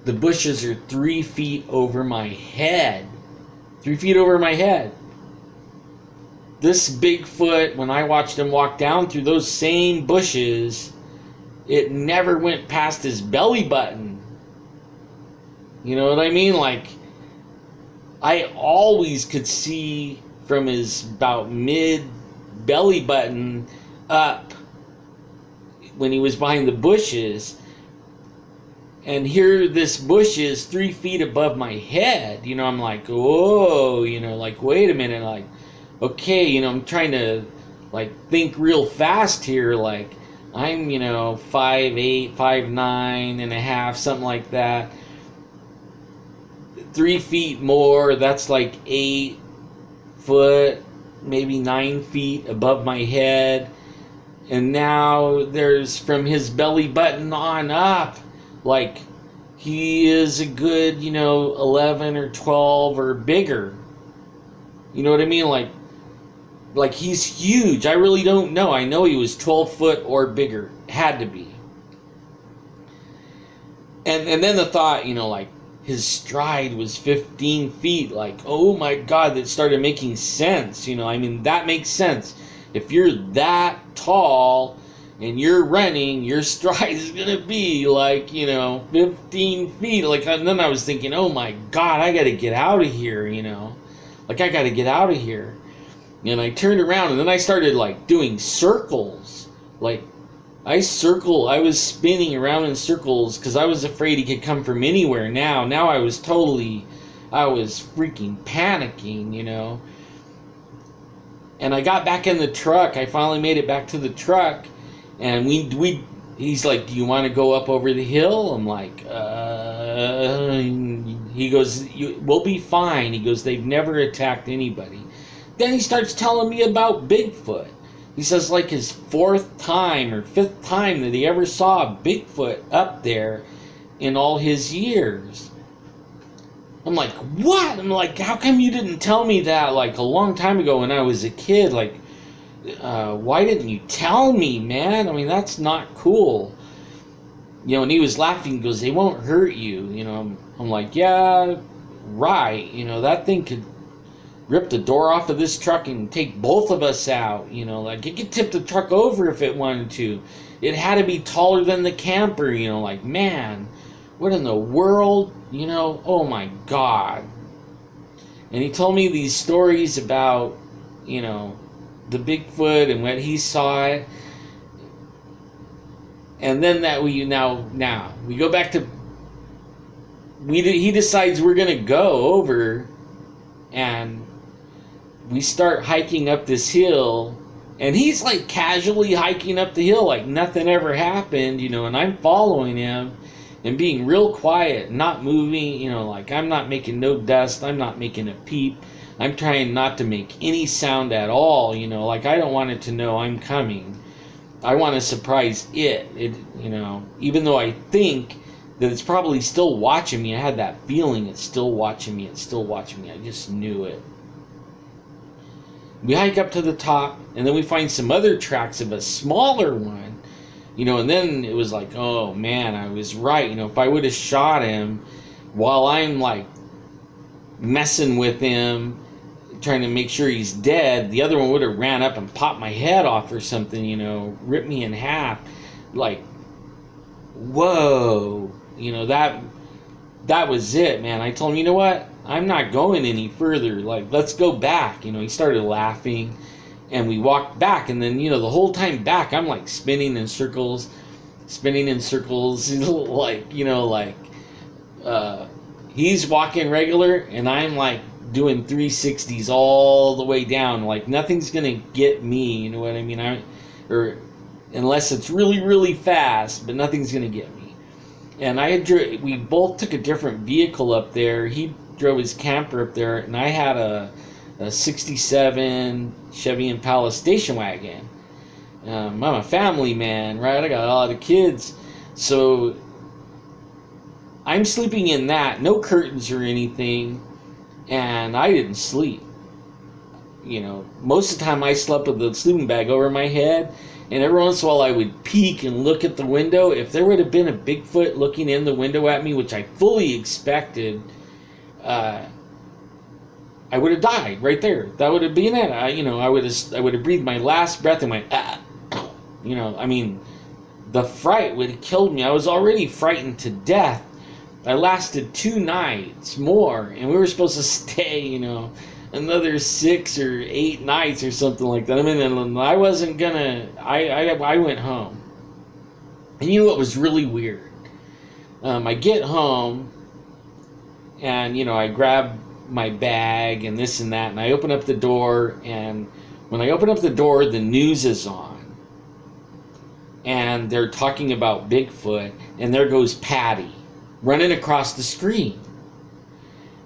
the bushes are 3 feet over my head. 3 feet over my head. This Bigfoot, when I watched him walk down through those same bushes, it never went past his belly button. You know what I mean? Like, I always could see from his about mid belly button up when he was behind the bushes. And here this bush is 3 feet above my head. I'm like, whoa, like, wait a minute, like, okay, I'm trying to, like, think real fast here, like, I'm, 5'8", 5'9" and a half, something like that. 3 feet more, that's like 8 foot, maybe 9 feet above my head. And now there's, from his belly button on up, like, he is a good, 11 or 12 or bigger. You know what I mean? Like he's huge. I really don't know. I know he was 12 foot or bigger. Had to be. And then the thought, like, his stride was 15 feet. Like, oh my God, that started making sense. That makes sense. If you're that tall and you're running, your stride is going to be like, 15 feet. Like, and then I was thinking, oh my God, I got to get out of here, Like, I got to get out of here. And I turned around, and then I started, like, doing circles. Like, I was spinning around in circles because I was afraid he could come from anywhere now. Now I was freaking panicking, And I got back in the truck. I finally made it back to the truck. And he's like, do you want to go up over the hill? I'm like, He goes, we'll be fine. He goes, they've never attacked anybody. Then he starts telling me about Bigfoot. He says like his 4th time or 5th time that he ever saw a Bigfoot up there in all his years. I'm like, what? I'm like, how come you didn't tell me that like a long time ago when I was a kid? Like, why didn't you tell me, man? That's not cool. And he was laughing. He goes, they won't hurt you. I'm like, yeah, right. That thing could rip the door off of this truck and take both of us out. Like, it could tip the truck over if it wanted to. It had to be taller than the camper. Like, man, what in the world? Oh my God. And he told me these stories about, the Bigfoot and when he saw it. And then that we go back to, he decides we're going to go over, and we start hiking up this hill, and he's like casually hiking up the hill like nothing ever happened, and I'm following him and being real quiet, not moving, like I'm not making no dust, I'm not making a peep, I'm trying not to make any sound at all, you know, like I don't want it to know I'm coming. I want to surprise it, you know, even though I think that it's probably still watching me. I had that feeling it's still watching me, it's still watching me. I just knew it. We hike up to the top, and then we find some other tracks of a smaller one, you know, and then it was like, oh man, I was right. You know, if I would have shot him while I'm like messing with him, trying to make sure he's dead, the other one would have ran up and popped my head off or something, you know, ripped me in half. Like, whoa, you know, that was it, man. I told him, you know what? I'm not going any further. Like, let's go back. You know, he started laughing, and we walked back. And then, you know, the whole time back, I'm like spinning in circles, like, you know, like, he's walking regular, and I'm like doing 360s all the way down. Like, nothing's gonna get me. You know what I mean? Or unless it's really, really fast, but nothing's gonna get me. And we both took a different vehicle up there. He drove his camper up there, and I had a 67 Chevy Impala station wagon. I'm a family man, right? I got a lot of kids. So I'm sleeping in that, no curtains or anything, and I didn't sleep. You know, most of the time I slept with the sleeping bag over my head, and every once in a while I would peek and look at the window. If there would have been a Bigfoot looking in the window at me, which I fully expected, I would have died right there. That would have been it. I would have breathed my last breath and went, ah. You know, I mean, the fright would have killed me. I was already frightened to death. I lasted 2 nights more, and we were supposed to stay, you know, another 6 or 8 nights or something like that. I mean, I wasn't gonna. I went home, and you know what was really weird? I get home, and you know, I grab my bag and this and that, and I open up the door, and when I open up the door, the news is on, and they're talking about Bigfoot, and there goes Patty running across the screen.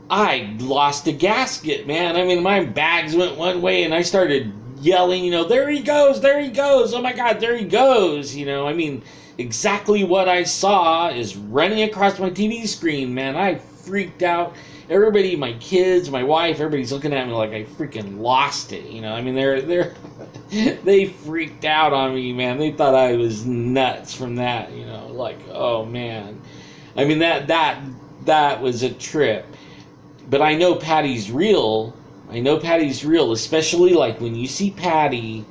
I lost a gasket, man. I mean, my bags went one way, and I started yelling, you know, there he goes, oh my God, there he goes, you know. I mean, exactly what I saw is running across my TV screen, man. I freaked out. Everybody, my kids, my wife, everybody's looking at me like I freaking lost it, you know. I mean, they freaked out on me, man. They thought I was nuts from that, you know, like, oh man. I mean, that was a trip. But I know Patty's real. Especially like when you see Patty,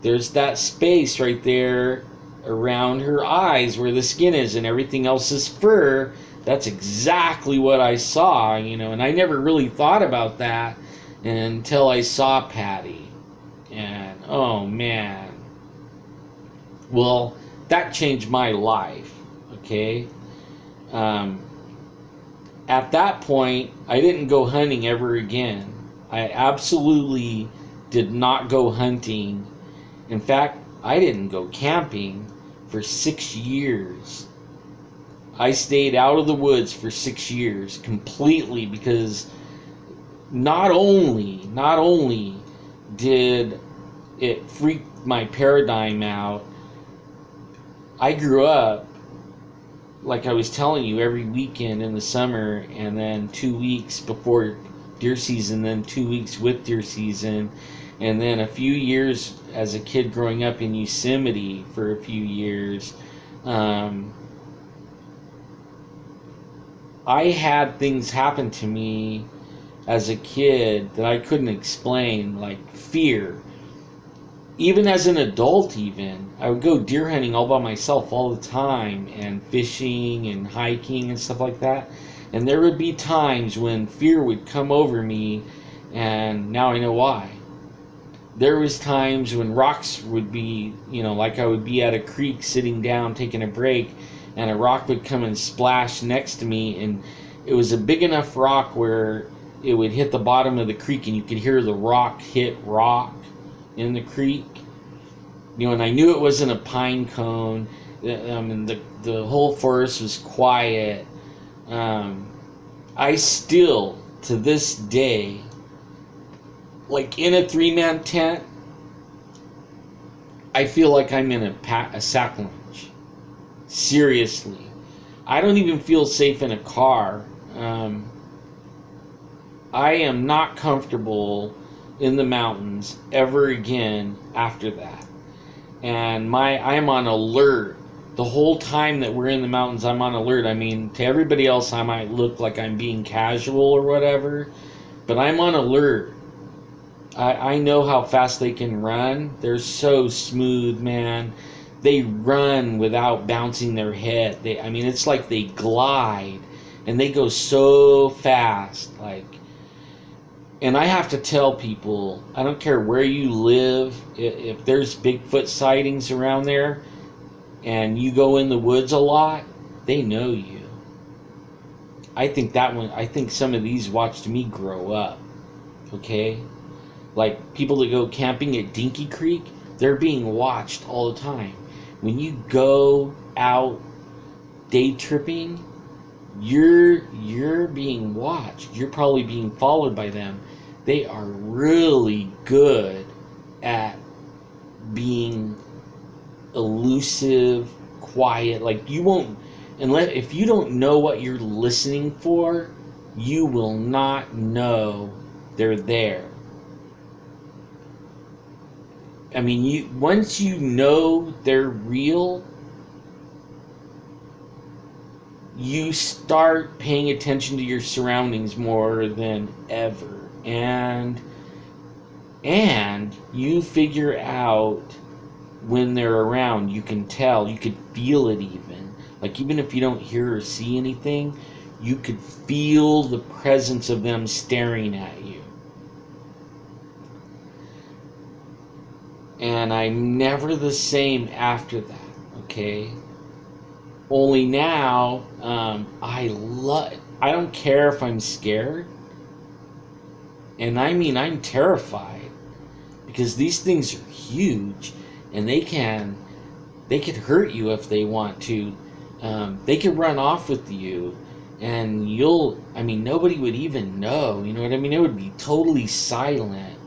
there's that space right there around her eyes where the skin is and everything else is fur. That's exactly what I saw, you know, and I never really thought about that until I saw Patty. And, oh man. Well, that changed my life, okay? At that point, I didn't go hunting ever again. I absolutely did not go hunting. In fact, I didn't go camping for 6 years. I stayed out of the woods for 6 years completely because not only did it freak my paradigm out, I grew up, like I was telling you, every weekend in the summer, and then 2 weeks before deer season, then 2 weeks with deer season, and then a few years as a kid growing up in Yosemite for a few years. I had things happen to me as a kid that I couldn't explain, like fear. Even as an adult, I would go deer hunting all by myself all the time, and fishing and hiking and stuff like that. And there would be times when fear would come over me, and now I know why. There was times when rocks would be, you know, like I would be at a creek sitting down taking a break, and a rock would come and splash next to me, and it was a big enough rock where it would hit the bottom of the creek, and you could hear the rock hit rock in the creek. You know, and I knew it wasn't a pine cone. The whole forest was quiet. I still, to this day, like in a 3-man tent, I feel like I'm in a sack lunch. Seriously. I don't even feel safe in a car. I am not comfortable in the mountains ever again after that. And I am on alert. The whole time that we're in the mountains, I'm on alert. I mean, to everybody else, I might look like I'm being casual or whatever, but I'm on alert. I know how fast they can run. They're so smooth, man. They run without bouncing their head. I mean, it's like they glide, and they go so fast. Like, and I have to tell people, I don't care where you live, if there's Bigfoot sightings around there, and you go in the woods a lot, they know you. I think some of these watched me grow up. Okay? Like people that go camping at Dinky Creek, they're being watched all the time. When you go out day tripping, you're being watched. You're probably being followed by them. They are really good at being elusive, quiet. Like you won't, unless if you don't know what you're listening for, you will not know they're there. I mean, once you know they're real, you start paying attention to your surroundings more than ever, and you figure out when they're around. You can tell, you could feel it even. Like even if you don't hear or see anything, you could feel the presence of them staring at you. And I'm never the same after that, okay? Only now, I don't care if I'm scared. And I mean, I'm terrified. Because these things are huge. And they could hurt you if they want to. They could run off with you. And nobody would even know. You know what I mean? It would be totally silent.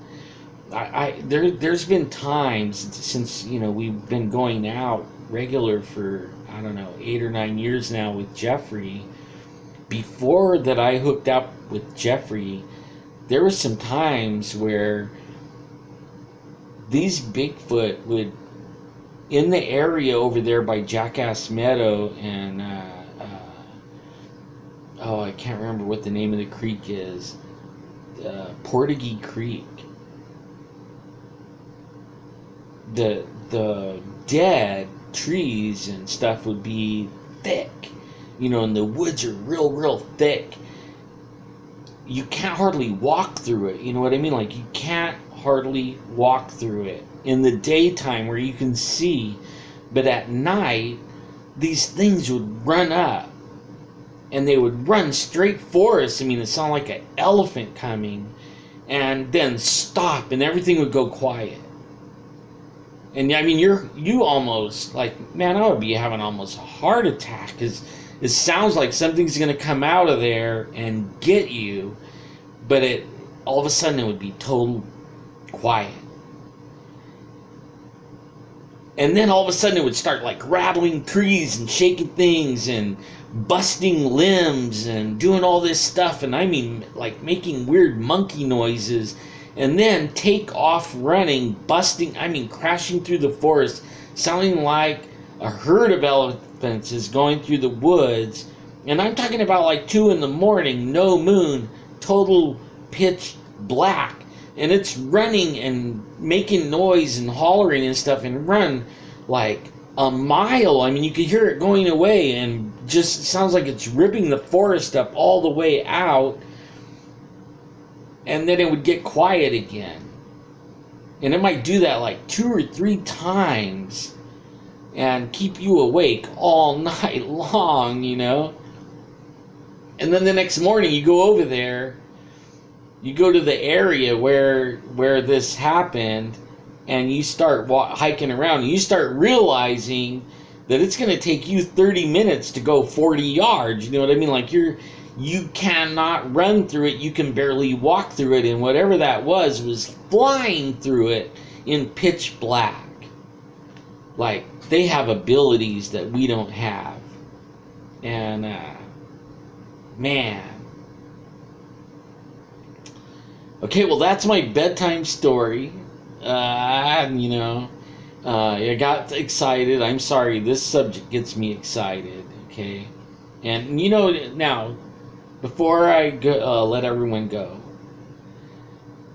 There's been times since we've been going out regular for I don't know 8 or 9 years now with Jeffrey. Before that, I hooked up with Jeffrey. There were some times where these Bigfoot would in the area over there by Jackass Meadow and I can't remember what the name of the creek is. Portuguese Creek. The dead trees and stuff would be thick, and the woods are real thick. You can't hardly walk through it, you know what I mean? Like you can't hardly walk through it in the daytime where you can see, but at night these things would run up and they would run straight for us. I mean, it sounded like an elephant coming, and then stop and everything would go quiet. And I mean, you almost like, man, I would be having almost a heart attack because it sounds like something's going to come out of there and get you, but all of a sudden it would be total quiet. And then all of a sudden it would start like rattling trees and shaking things and busting limbs and doing all this stuff. And I mean, like making weird monkey noises. And then take off running, crashing through the forest, sounding like a herd of elephants is going through the woods. And I'm talking about like 2 a.m, no moon, total pitch black. And it's running and making noise and hollering and stuff and run like a mile. I mean, you could hear it going away and just sounds like it's ripping the forest up all the way out. And then it would get quiet again. And it might do that like 2 or 3 times and keep you awake all night long, And then the next morning you go over there, you go to the area where this happened, and you start hiking around, and you start realizing that it's going to take you 30 minutes to go 40 yards. You know what I mean? Like You cannot run through it. You can barely walk through it. And whatever that was flying through it in pitch black. Like, they have abilities that we don't have. And, man. Okay, well, that's my bedtime story. I got excited. I'm sorry, this subject gets me excited, okay? And, now, before I let everyone go,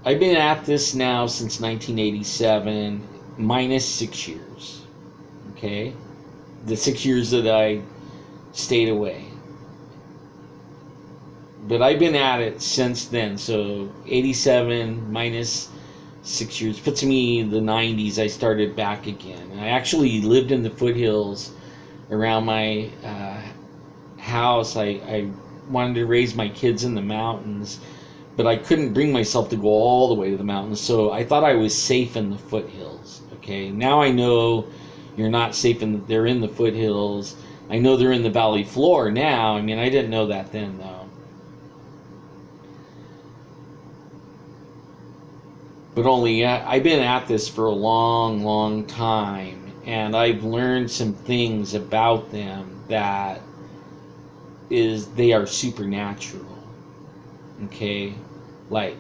I've been at this now since 1987, minus 6 years, okay? The 6 years that I stayed away. But I've been at it since then, so 87 minus 6 years puts me in the 90s. I started back again. I actually lived in the foothills around my house. I wanted to raise my kids in the mountains, but I couldn't bring myself to go all the way to the mountains, so I thought I was safe in the foothills. Okay, now I know you're not safe they're in the foothills. I know they're in the valley floor now. I mean, I didn't know that then, though. But I've been at this for a long, long time, and I've learned some things about them that they are supernatural. Okay, like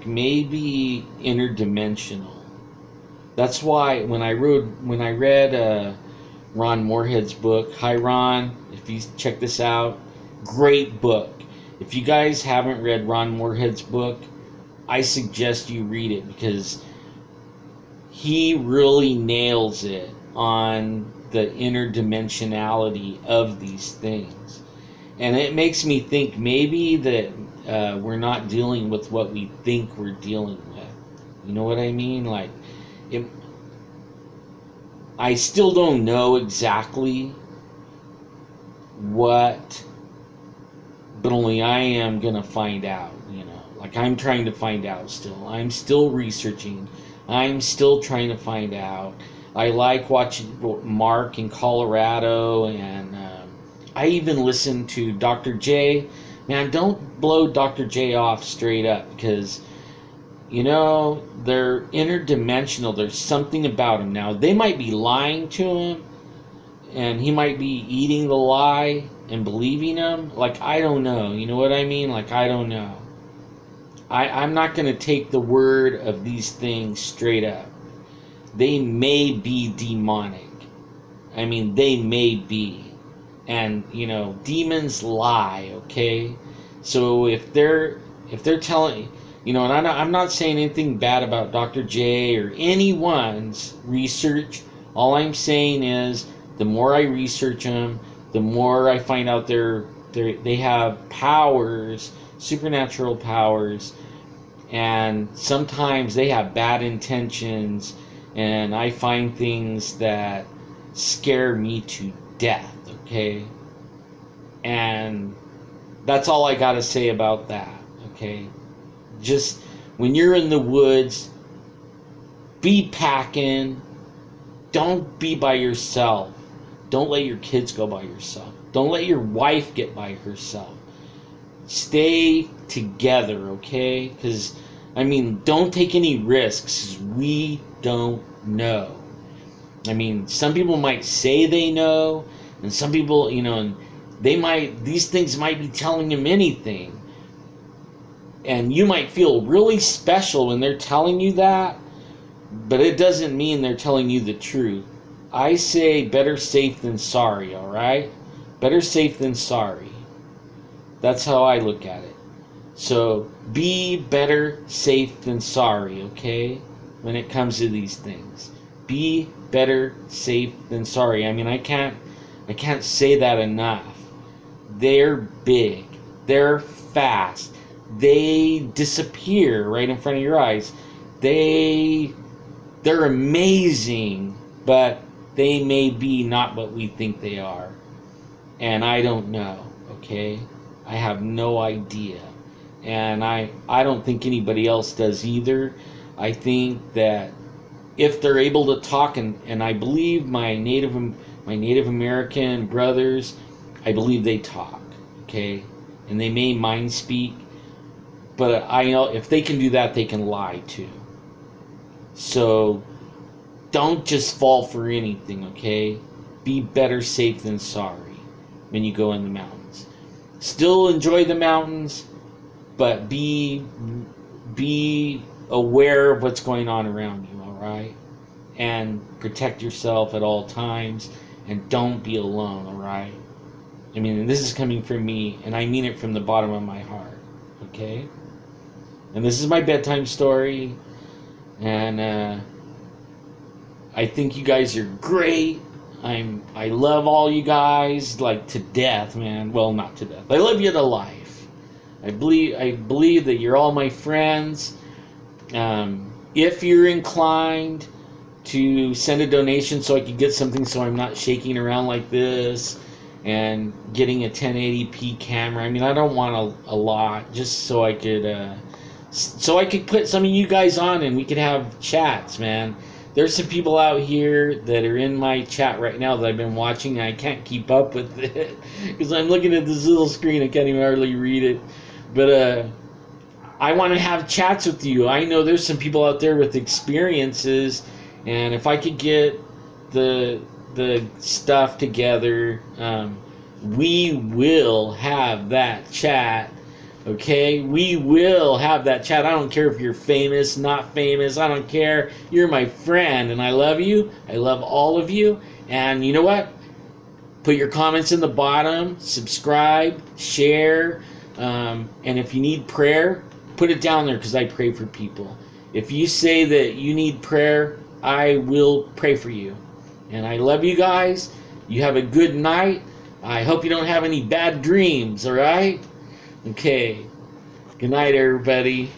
maybe interdimensional. That's why when I read Ron Moorhead's book, hi Ron, if you check this out, great book. If you guys haven't read Ron Moorhead's book, I suggest you read it, because he really nails it on the interdimensionality of these things. And it makes me think maybe that we're not dealing with what we think we're dealing with. You know what I mean? Like, I still don't know exactly what, but only I am going to find out, Like, I'm trying to find out still. I'm still researching. I'm still trying to find out. I like watching Mark in Colorado, and I even listen to Dr. J. Man, don't blow Dr. J off straight up, because, they're interdimensional. There's something about him. Now, they might be lying to him, and he might be eating the lie and believing him. Like, I don't know. You know what I mean? Like, I don't know. I'm not going to take the word of these things straight up. They may be demonic. I mean, they may be. And, demons lie, okay? So if they're telling, and I'm not saying anything bad about Dr. J or anyone's research. All I'm saying is, the more I research them, the more I find out they have powers, supernatural powers, and sometimes they have bad intentions, and I find things that scare me to death, okay? And that's all I gotta say about that, okay? Just, when you're in the woods, be packing. Don't be by yourself. Don't let your kids go by yourself. Don't let your wife get by herself. Stay together, okay? Because, don't take any risks. We don't know. Some people might say they know, and some people, and these things might be telling them anything. And you might feel really special when they're telling you that, but it doesn't mean they're telling you the truth. I say better safe than sorry, alright? Better safe than sorry. That's how I look at it. So, be better safe than sorry, okay? When it comes to these things. Be better safe than sorry. I can't say that enough. They're big. They're fast. They disappear right in front of your eyes. They're amazing, but they may be not what we think they are. And I don't know, okay? I have no idea. And I don't think anybody else does either. I think that if they're able to talk, and I believe my Native American brothers, I believe they talk. okay? And they may mind speak, but I know if they can do that, they can lie too. So don't just fall for anything, okay? Be better safe than sorry when you go in the mountains. Still enjoy the mountains, but be aware of what's going on around you, all right? And protect yourself at all times, and don't be alone, all right? I mean, this is coming from me, and I mean it from the bottom of my heart, okay? And this is my bedtime story, and I think you guys are great. I love all you guys, like, to death, man. Well, not to death. I love you to life. I believe that you're all my friends. If you're inclined to send a donation so I can get something so I'm not shaking around like this and getting a 1080p camera. I mean, I don't want a lot, just so I could put some of you guys on and we could have chats, man. There's some people out here that are in my chat right now that I've been watching, and I can't keep up with it because I'm looking at this little screen. I can't even hardly read it. But I want to have chats with you. I know there's some people out there with experiences, and if I could get the stuff together, we will have that chat. Okay, we will have that chat. I don't care if you're famous, not famous. I don't care. You're my friend, and I love you. I love all of you. And you know what? Put your comments in the bottom. Subscribe, share, and if you need prayer, put it down there because I pray for people. If you say that you need prayer, I will pray for you. And I love you guys. You have a good night. I hope you don't have any bad dreams, all right? Okay. Good night, everybody.